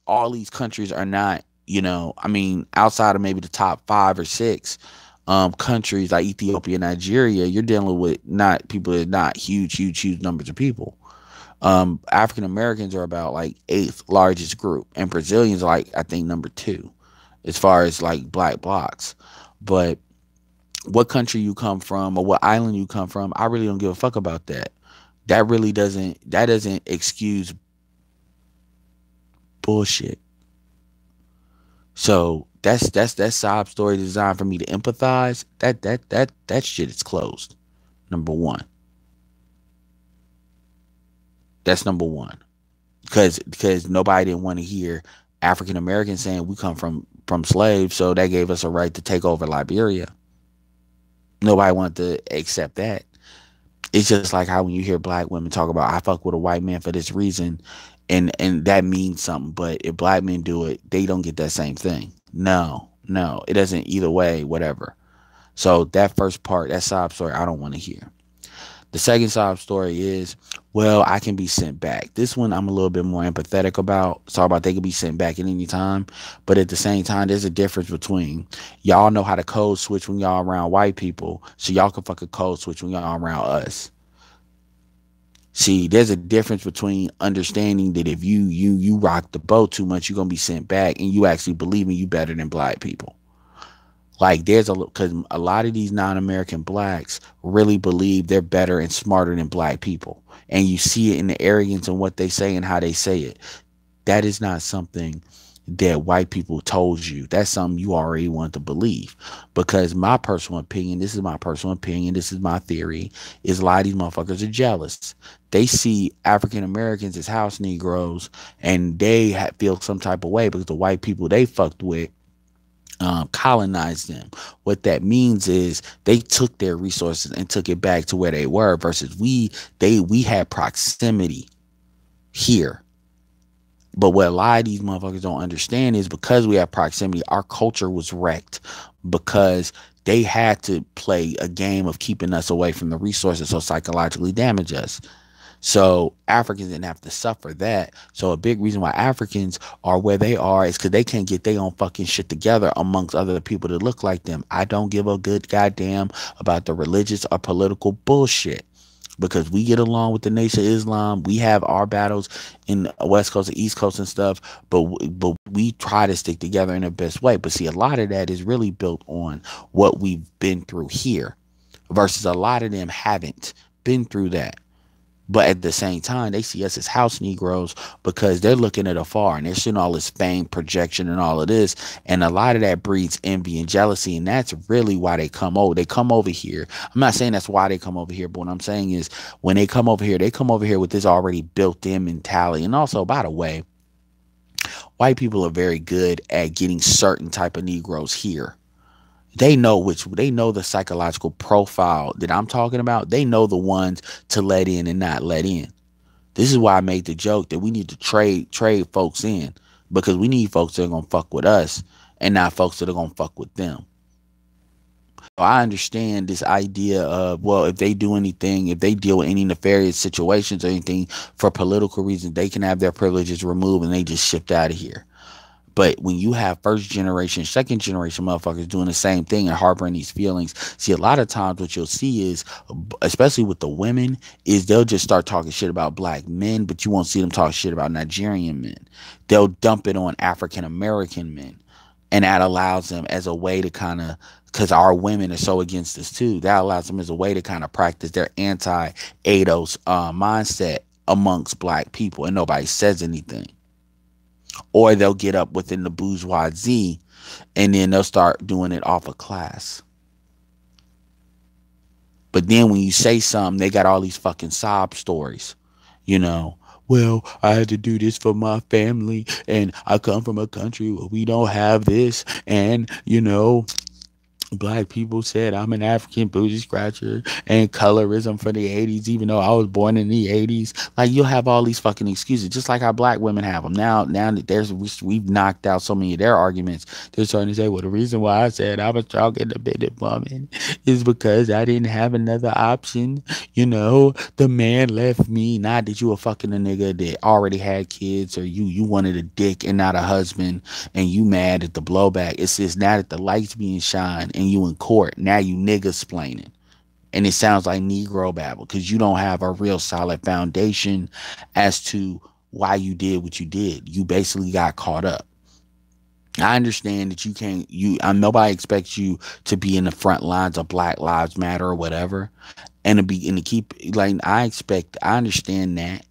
all these countries are not, outside of maybe the top 5 or 6 countries like Ethiopia, Nigeria, you're dealing with not people that are not huge numbers of people. African Americans are about like 8th largest group, and Brazilians are like, I think, number 2 as far as like black blocks. But what country you come from or what island you come from, I really don't give a fuck about that. That doesn't excuse bullshit. So that sob story designed for me to empathize. That shit is closed. Number one. That's number one. Because nobody didn't want to hear African Americans saying we come from slaves, so that gave us a right to take over Liberia. Nobody wanted to accept that. It's just like how when you hear black women talk about I fuck with a white man for this reason, and that means something. But if black men do it, they don't get that same thing. No, it doesn't either way, whatever. So that first part, that sob story, I don't want to hear. The second sob story is, well, I can be sent back. This one I'm a little bit more empathetic about. Sorry about they can be sent back at any time. But at the same time, there's a difference between y'all know how to code switch when y'all around white people, so y'all can fucking code switch when y'all around us. See, there's a difference between understanding that if you rock the boat too much, you're going to be sent back, and you actually believing you better than black people. Like, because a lot of these non-American blacks really believe they're better and smarter than black people. And you see it in the arrogance and what they say and how they say it. That is not something that white people told you. That's something you already want to believe. Because my personal opinion, this is my personal opinion, this is my theory, is a lot of these motherfuckers are jealous. They see African Americans as house Negroes, and they feel some type of way because the white people they fucked with colonized them. What that means is they took their resources and took it back to where they were, versus we had proximity here. But what a lot of these motherfuckers don't understand is because we have proximity, our culture was wrecked because they had to play a game of keeping us away from the resources, so psychologically damage us. So Africans didn't have to suffer that. So a big reason why Africans are where they are is because they can't get their own fucking shit together amongst other people that look like them. I don't give a good goddamn about the religious or political bullshit, because we get along with the Nation of Islam. We have our battles in the West Coast and East Coast and stuff, but we try to stick together in the best way. But see, a lot of that is really built on what we've been through here, versus a lot of them haven't been through that. But at the same time, they see us as house Negroes because they're looking at afar and they're seeing all this fame, projection, and all of this. And a lot of that breeds envy and jealousy. And that's really why they come over. They come over here. I'm not saying that's why they come over here, but what I'm saying is when they come over here with this already built-in mentality. And also, by the way, white people are very good at getting certain type of Negroes here. They know the psychological profile that I'm talking about. They know the ones to let in and not let in. This is why I made the joke that we need to trade folks in, because we need folks that are going to fuck with us and not folks that are going to fuck with them. So I understand this idea of, well, if they do anything, if they deal with any nefarious situations or anything for political reasons, they can have their privileges removed and they just shipped out of here. But when you have first generation, second generation motherfuckers doing the same thing and harboring these feelings, see, a lot of times what you'll see is, especially with the women, is they'll just start talking shit about black men, but you won't see them talk shit about Nigerian men. They'll dump it on African American men. And that allows them as a way to kind of, because our women are so against this too, that allows them as a way to kind of practice their anti-ADOS mindset amongst black people, and nobody says anything. Or they'll get up within the bourgeoisie and then they'll start doing it off of class. But then when you say something, they got all these fucking sob stories. You know, well, I had to do this for my family, and I come from a country where we don't have this, and, you know, black people said I'm an African booty scratcher and colorism for the 80s, even though I was born in the 80s. Like, you'll have all these fucking excuses, just like how black women have them. Now that we've knocked out so many of their arguments, they're starting to say, well, the reason why I said I'm a strong independent woman is because I didn't have another option. You know, the man left me. Not that you were fucking a nigga that already had kids, or you wanted a dick and not a husband, and you mad at the blowback. It's just now that the lights being shined and you in court, now you niggas splaining. And it sounds like Negro babble because you don't have a real solid foundation as to why you did what you did. You basically got caught up. I understand that you can't, nobody expects you to be in the front lines of Black Lives Matter or whatever, and to keep, like, I understand that,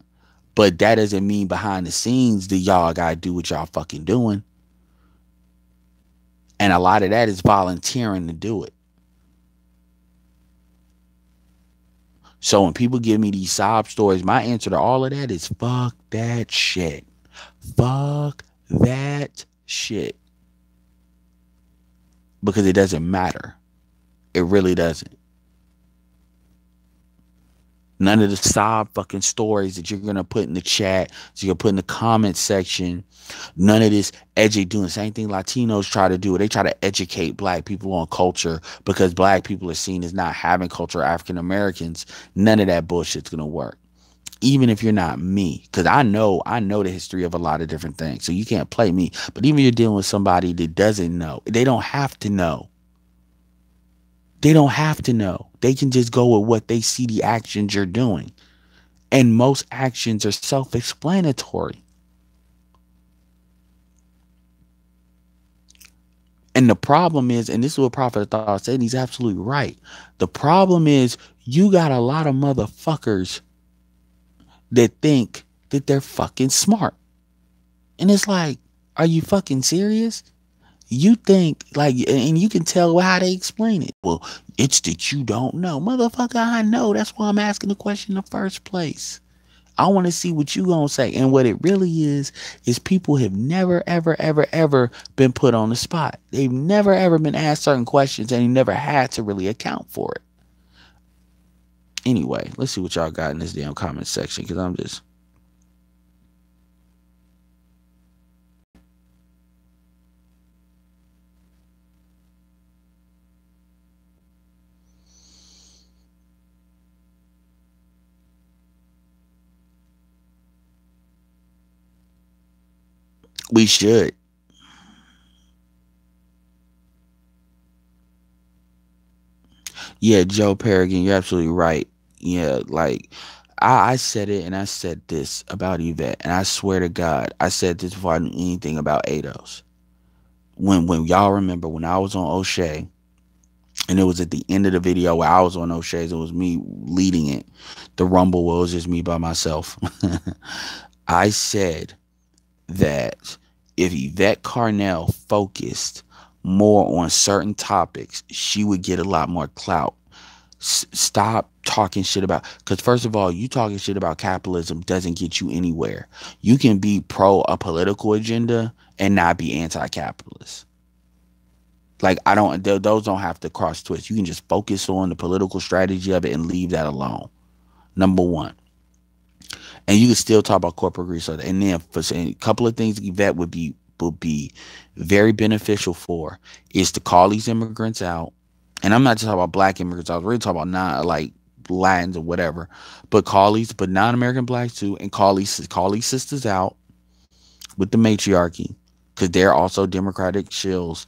but that doesn't mean behind the scenes that y'all gotta do what y'all fucking doing. And a lot of that is volunteering to do it. So when people give me these sob stories, my answer to all of that is fuck that shit. Fuck that shit. Because it doesn't matter. It really doesn't. None of the sob fucking stories that you're going to put in the chat, that you're going to put in the comment section. None of this doing the same thing Latinos try to do. They try to educate black people on culture because black people are seen as not having culture, African Americans. None of that bullshit's going to work. Even if you're not me, because I know the history of a lot of different things. So you can't play me. But even if you're dealing with somebody that doesn't know, they don't have to know. They don't have to know. They can just go with what they see the actions you're doing. And most actions are self-explanatory. And the problem is, and this is what Prophet Thought said, he's absolutely right. The problem is you got a lot of motherfuckers that think that they're fucking smart. And it's like, Are you fucking serious? You think like, and you can tell how they explain it. Well, it's that you don't know, motherfucker. I know. That's why I'm asking the question in the first place. I want to see what you gonna say. And what it really is people have never, ever, ever, ever been put on the spot. They've never, ever been asked certain questions and they never had to really account for it. Anyway, let's see what y'all got in this damn comment section because I'm just. We should. Yeah, Joe Paragon, you're absolutely right. Yeah, like I said it and I said this about Yvette, and I swear to God, I said this before I knew anything about ADOS. When y'all remember when I was on O'Shea, and it was at the end of the video where I was on O'Shea's, it was me leading it. The Rumble was just me by myself. I said that if Yvette Carnell focused more on certain topics, she would get a lot more clout. Stop talking shit about, because first of all, you talking shit about capitalism doesn't get you anywhere. You can be pro a political agenda and not be anti-capitalist. Like, I don't, those don't have to cross twist. You can just focus on the political strategy of it and leave that alone. Number one. And you can still talk about corporate research. And then for saying a couple of things Yvette would be very beneficial for is to call these immigrants out. And I'm not just talking about black immigrants. I was really talking about not like Latins or whatever, but non-American blacks too, and call these sisters out with the matriarchy because they're also democratic shills,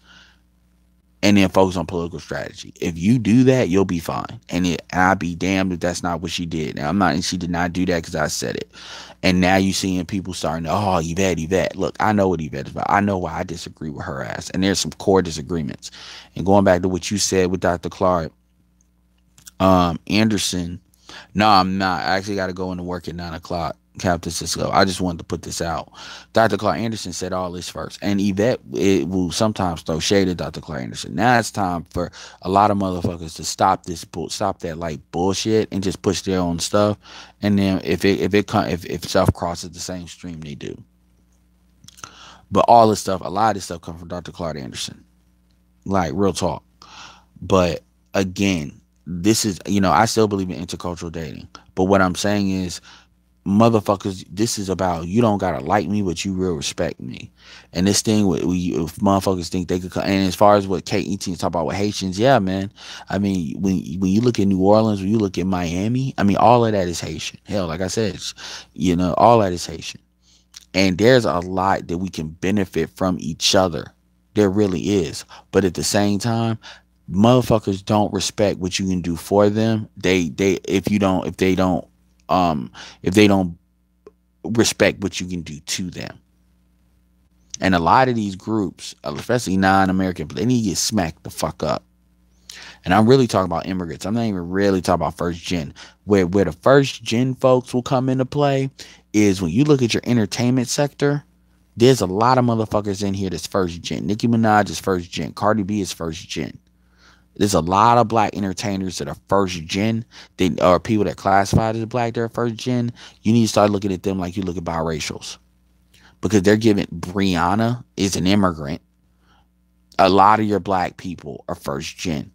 and then focus on political strategy. If you do that, you'll be fine. And I'd be damned if that's not what she did. Now, she did not do that because I said it. And now you seeing people starting to, oh, Yvette. Look, I know what Yvette is about. I know why I disagree with her ass. And there's some core disagreements. And going back to what you said with Dr. Clark Anderson, no, I'm not. I actually got to go into work at 9 o'clock. Captain Cisco. I just wanted to put this out. Dr. Clark Anderson said all this first. And Yvette, it will sometimes throw shade at Dr. Clark Anderson. Now it's time for a lot of motherfuckers to stop that like bullshit and just push their own stuff. And then if stuff crosses the same stream, they do. But all this stuff, a lot of this stuff comes from Dr. Clark Anderson. Like, real talk. But again, this is, I still believe in intercultural dating. But what I'm saying is, motherfuckers, this is about, you don't gotta like me, but you real respect me. And this thing with if motherfuckers think they could, and as far as what KET talk about with Haitians, yeah, man. I mean, when you look at New Orleans, when you look at Miami, I mean, all of that is Haitian. Hell, like I said, all that is Haitian. And there's a lot that we can benefit from each other. There really is. But at the same time, motherfuckers don't respect what you can do for them. If they don't respect what you can do to them. And a lot of these groups, especially non-American, they need to get smacked the fuck up. And I'm really talking about immigrants. I'm not even really talking about first gen. Where the first gen folks will come into play is when you look at your entertainment sector. There's a lot of motherfuckers in here that's first gen. Nicki Minaj is first gen. Cardi B is first gen. There's a lot of black entertainers that are first gen. They are people that classified as black. They're first gen. You need to start looking at them like you look at biracials, because they're giving. Brianna is an immigrant. A lot of your black people are first gen,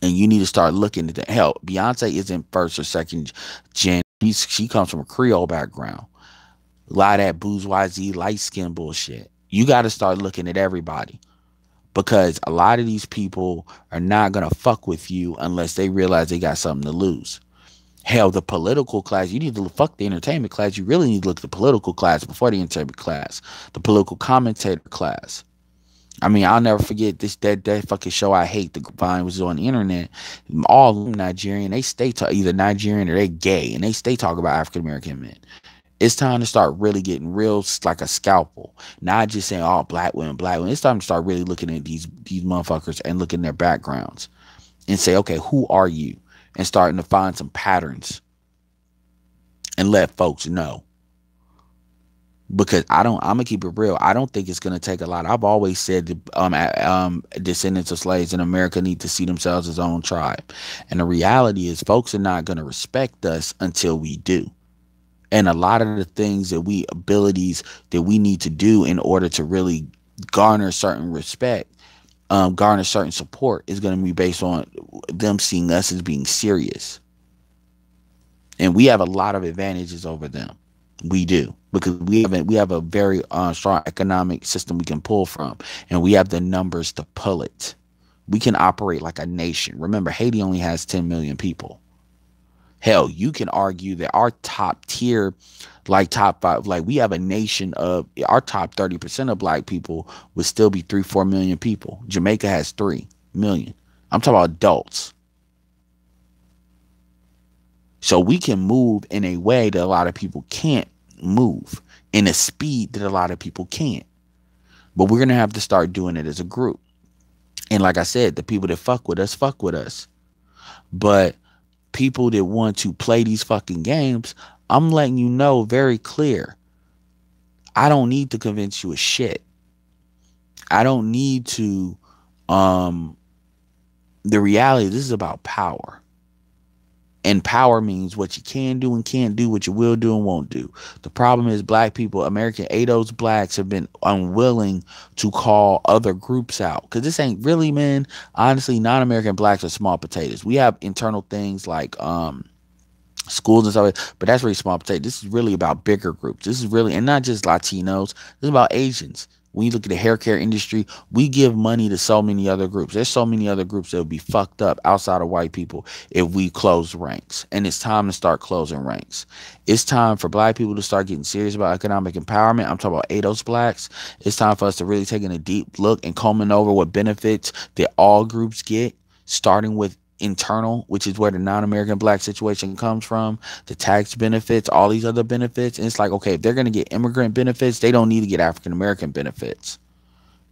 and you need to start looking at that. Hell, Beyonce isn't first or second gen. She comes from a Creole background. A lot of that bourgeoisie light skin bullshit. You got to start looking at everybody. Because a lot of these people are not going to fuck with you unless they realize they got something to lose. Hell, the political class, you need to fuck the entertainment class. You really need to look at the political class before the entertainment class. The political commentator class. I mean, I'll never forget that fucking show I hate, The Grapevine, was on the internet. All of them Nigerian. They stay either Nigerian or they gay. And they stay talking about African-American men. It's time to start really getting real, like a scalpel. Not just saying, oh, black women. It's time to start really looking at these motherfuckers and looking at their backgrounds and say, okay, who are you? And starting to find some patterns and let folks know. because I'm gonna keep it real. I don't think it's gonna take a lot. I've always said that descendants of slaves in America need to see themselves as own tribe, and the reality is, folks are not gonna respect us until we do. And a lot of the things that we abilities that we need to do in order to really garner certain respect, garner certain support, is going to be based on them seeing us as being serious. And we have a lot of advantages over them. We do, because we have a very strong economic system we can pull from, and we have the numbers to pull it. We can operate like a nation. Remember, Haiti only has 10 million people. Hell, you can argue that our top tier, like top five, like we have a nation of our top 30% of black people would still be 3-4 million people. Jamaica has 3 million. I'm talking about adults. So we can move in a way that a lot of people can't move, in a speed that a lot of people can't. But we're going to have to start doing it as a group. And like I said, the people that fuck with us, fuck with us. But people that want to play these fucking games, I'm letting you know very clear. I don't need to convince you of shit. I don't need to, the reality, this is about power. And power means what you can do and can't do, what you will do and won't do. The problem is black people, American ADOS blacks, have been unwilling to call other groups out. Because this ain't really, man, honestly, non-American blacks are small potatoes. We have internal things like schools and stuff, but that's really small potato. This is really about bigger groups. This is really, and not just Latinos, this is about Asians. When you look at the hair care industry, we give money to so many other groups. There's so many other groups that would be fucked up outside of white people if we close ranks. And it's time to start closing ranks. It's time for black people to start getting serious about economic empowerment. I'm talking about ADOS blacks. It's time for us to really take in a deep look and combing over what benefits that all groups get, starting with internal, which is where the non-American black situation comes from, the tax benefits, all these other benefits. And it's like, okay, if they're going to get immigrant benefits, they don't need to get African-American benefits.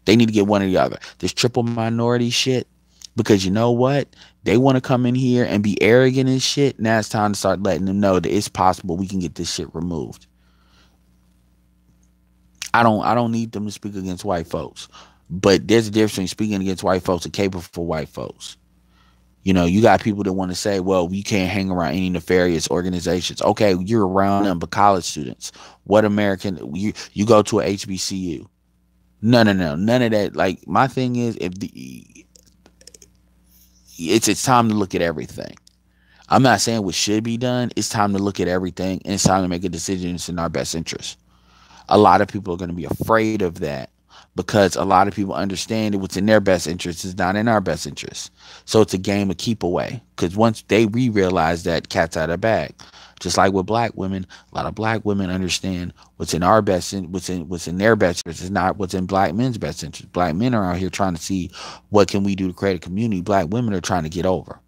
They need to get one or the other. This triple minority shit, because you know what? They want to come in here and be arrogant and shit. Now it's time to start letting them know that it's possible we can get this shit removed. I don't need them to speak against white folks. But there's a difference between speaking against white folks and capable for white folks. You know, you got people that want to say, well, we can't hang around any nefarious organizations. Okay, you're around them, but college students. What American, you go to a HBCU. No, none of that. Like, my thing is, it's time to look at everything. I'm not saying what should be done. It's time to look at everything, and it's time to make a decision that's in our best interest. A lot of people are going to be afraid of that, because a lot of people understand that what's in their best interest is not in our best interest. So it's a game of keep away, because once we realize that, cat's out of the bag. Just like with black women, a lot of black women understand what's in our best, what's in their best interest is not what's in black men's best interest. Black men are out here trying to see what can we do to create a community. Black women are trying to get over.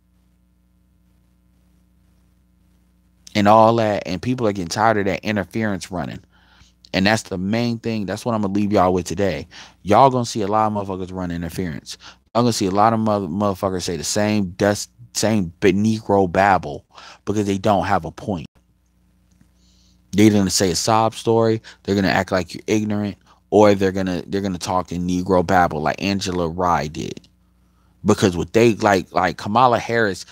And all that, and people are getting tired of that interference running. And that's the main thing. That's what I'm going to leave y'all with today. Y'all going to see a lot of motherfuckers run interference. Y'all going to see a lot of motherfuckers say the same Negro babble because they don't have a point. They're going to say a sob story. They're going to act like you're ignorant, or they're going to talk in Negro babble like Angela Rye did. Because what they like Kamala Harris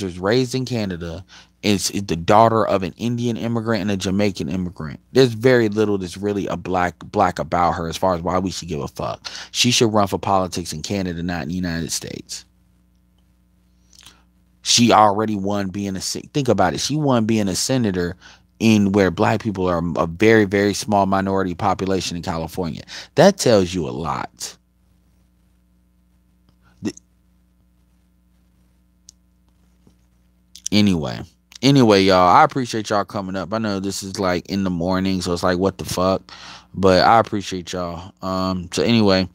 was raised in Canada. Is the daughter of an Indian immigrant and a Jamaican immigrant. There's very little that's really a black about her as far as why we should give a fuck. She should run for politics in Canada, not in the United States. She already won being think about it. She won being a senator in where black people are a very, very small minority population in California. That tells you a lot. Anyway, y'all, I appreciate y'all coming up. I know this is like in the morning, so it's like, what the fuck? But I appreciate y'all. So anyway,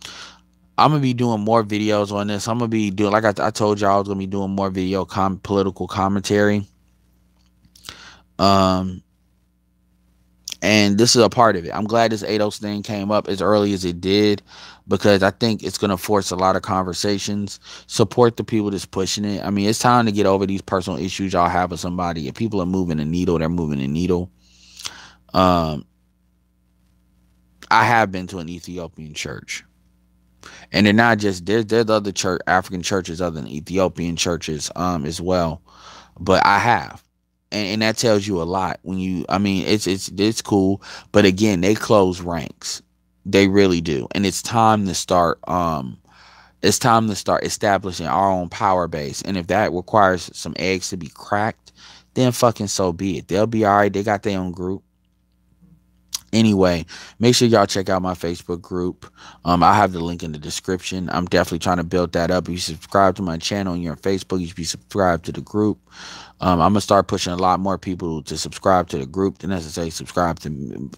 I'm gonna be doing more videos on this. I'm gonna be doing, like I told y'all, I was gonna be doing more political commentary. And this is a part of it. I'm glad this ADOS thing came up as early as it did, because I think it's going to force a lot of conversations. Support the people that's pushing it. I mean, it's time to get over these personal issues y'all have with somebody. If people are moving the needle, they're moving the needle. I have been to an Ethiopian church. And they're not just there's other church African churches other than Ethiopian churches as well. But I have. And that tells you a lot when you I mean it's cool, but again, they close ranks. They really do. And it's time to start establishing our own power base. And if that requires some eggs to be cracked, then fucking so be it. They'll be all right. They got their own group. Anyway, make sure y'all check out my Facebook group. I have the link in the description. I'm definitely trying to build that up. If you subscribe to my channel and you're on Facebook, you should be subscribed to the group. I'm going to start pushing a lot more people to subscribe to the group than necessarily subscribe to,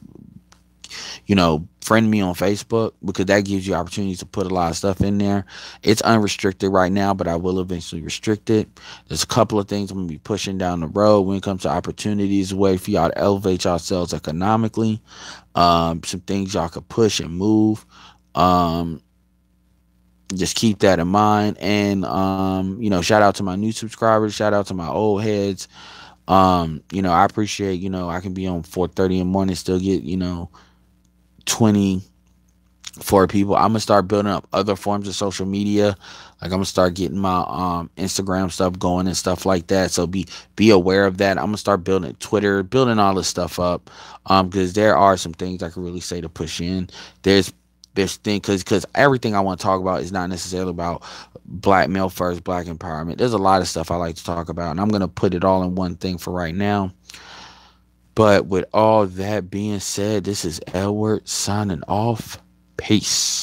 friend me on Facebook, because that gives you opportunities to put a lot of stuff in there. It's unrestricted right now, but I will eventually restrict it. There's a couple of things I'm going to be pushing down the road when it comes to opportunities, a way for y'all to elevate yourselves economically. Some things y'all could push and move. Just keep that in mind. And, shout out to my new subscribers. Shout out to my old heads. I appreciate, I can be on 4:30 in the morning, still get, 24 people. I'm gonna start building up other forms of social media. Like I'm gonna start getting my Instagram stuff going and stuff like that. So be aware of that. I'm gonna start building Twitter, building all this stuff up. Because there are some things I can really say to push in. There's thing because everything I want to talk about is not necessarily about black male first, black empowerment. There's a lot of stuff I like to talk about, and I'm gonna put it all in one thing for right now. But with all that being said, this is Edward signing off. Peace.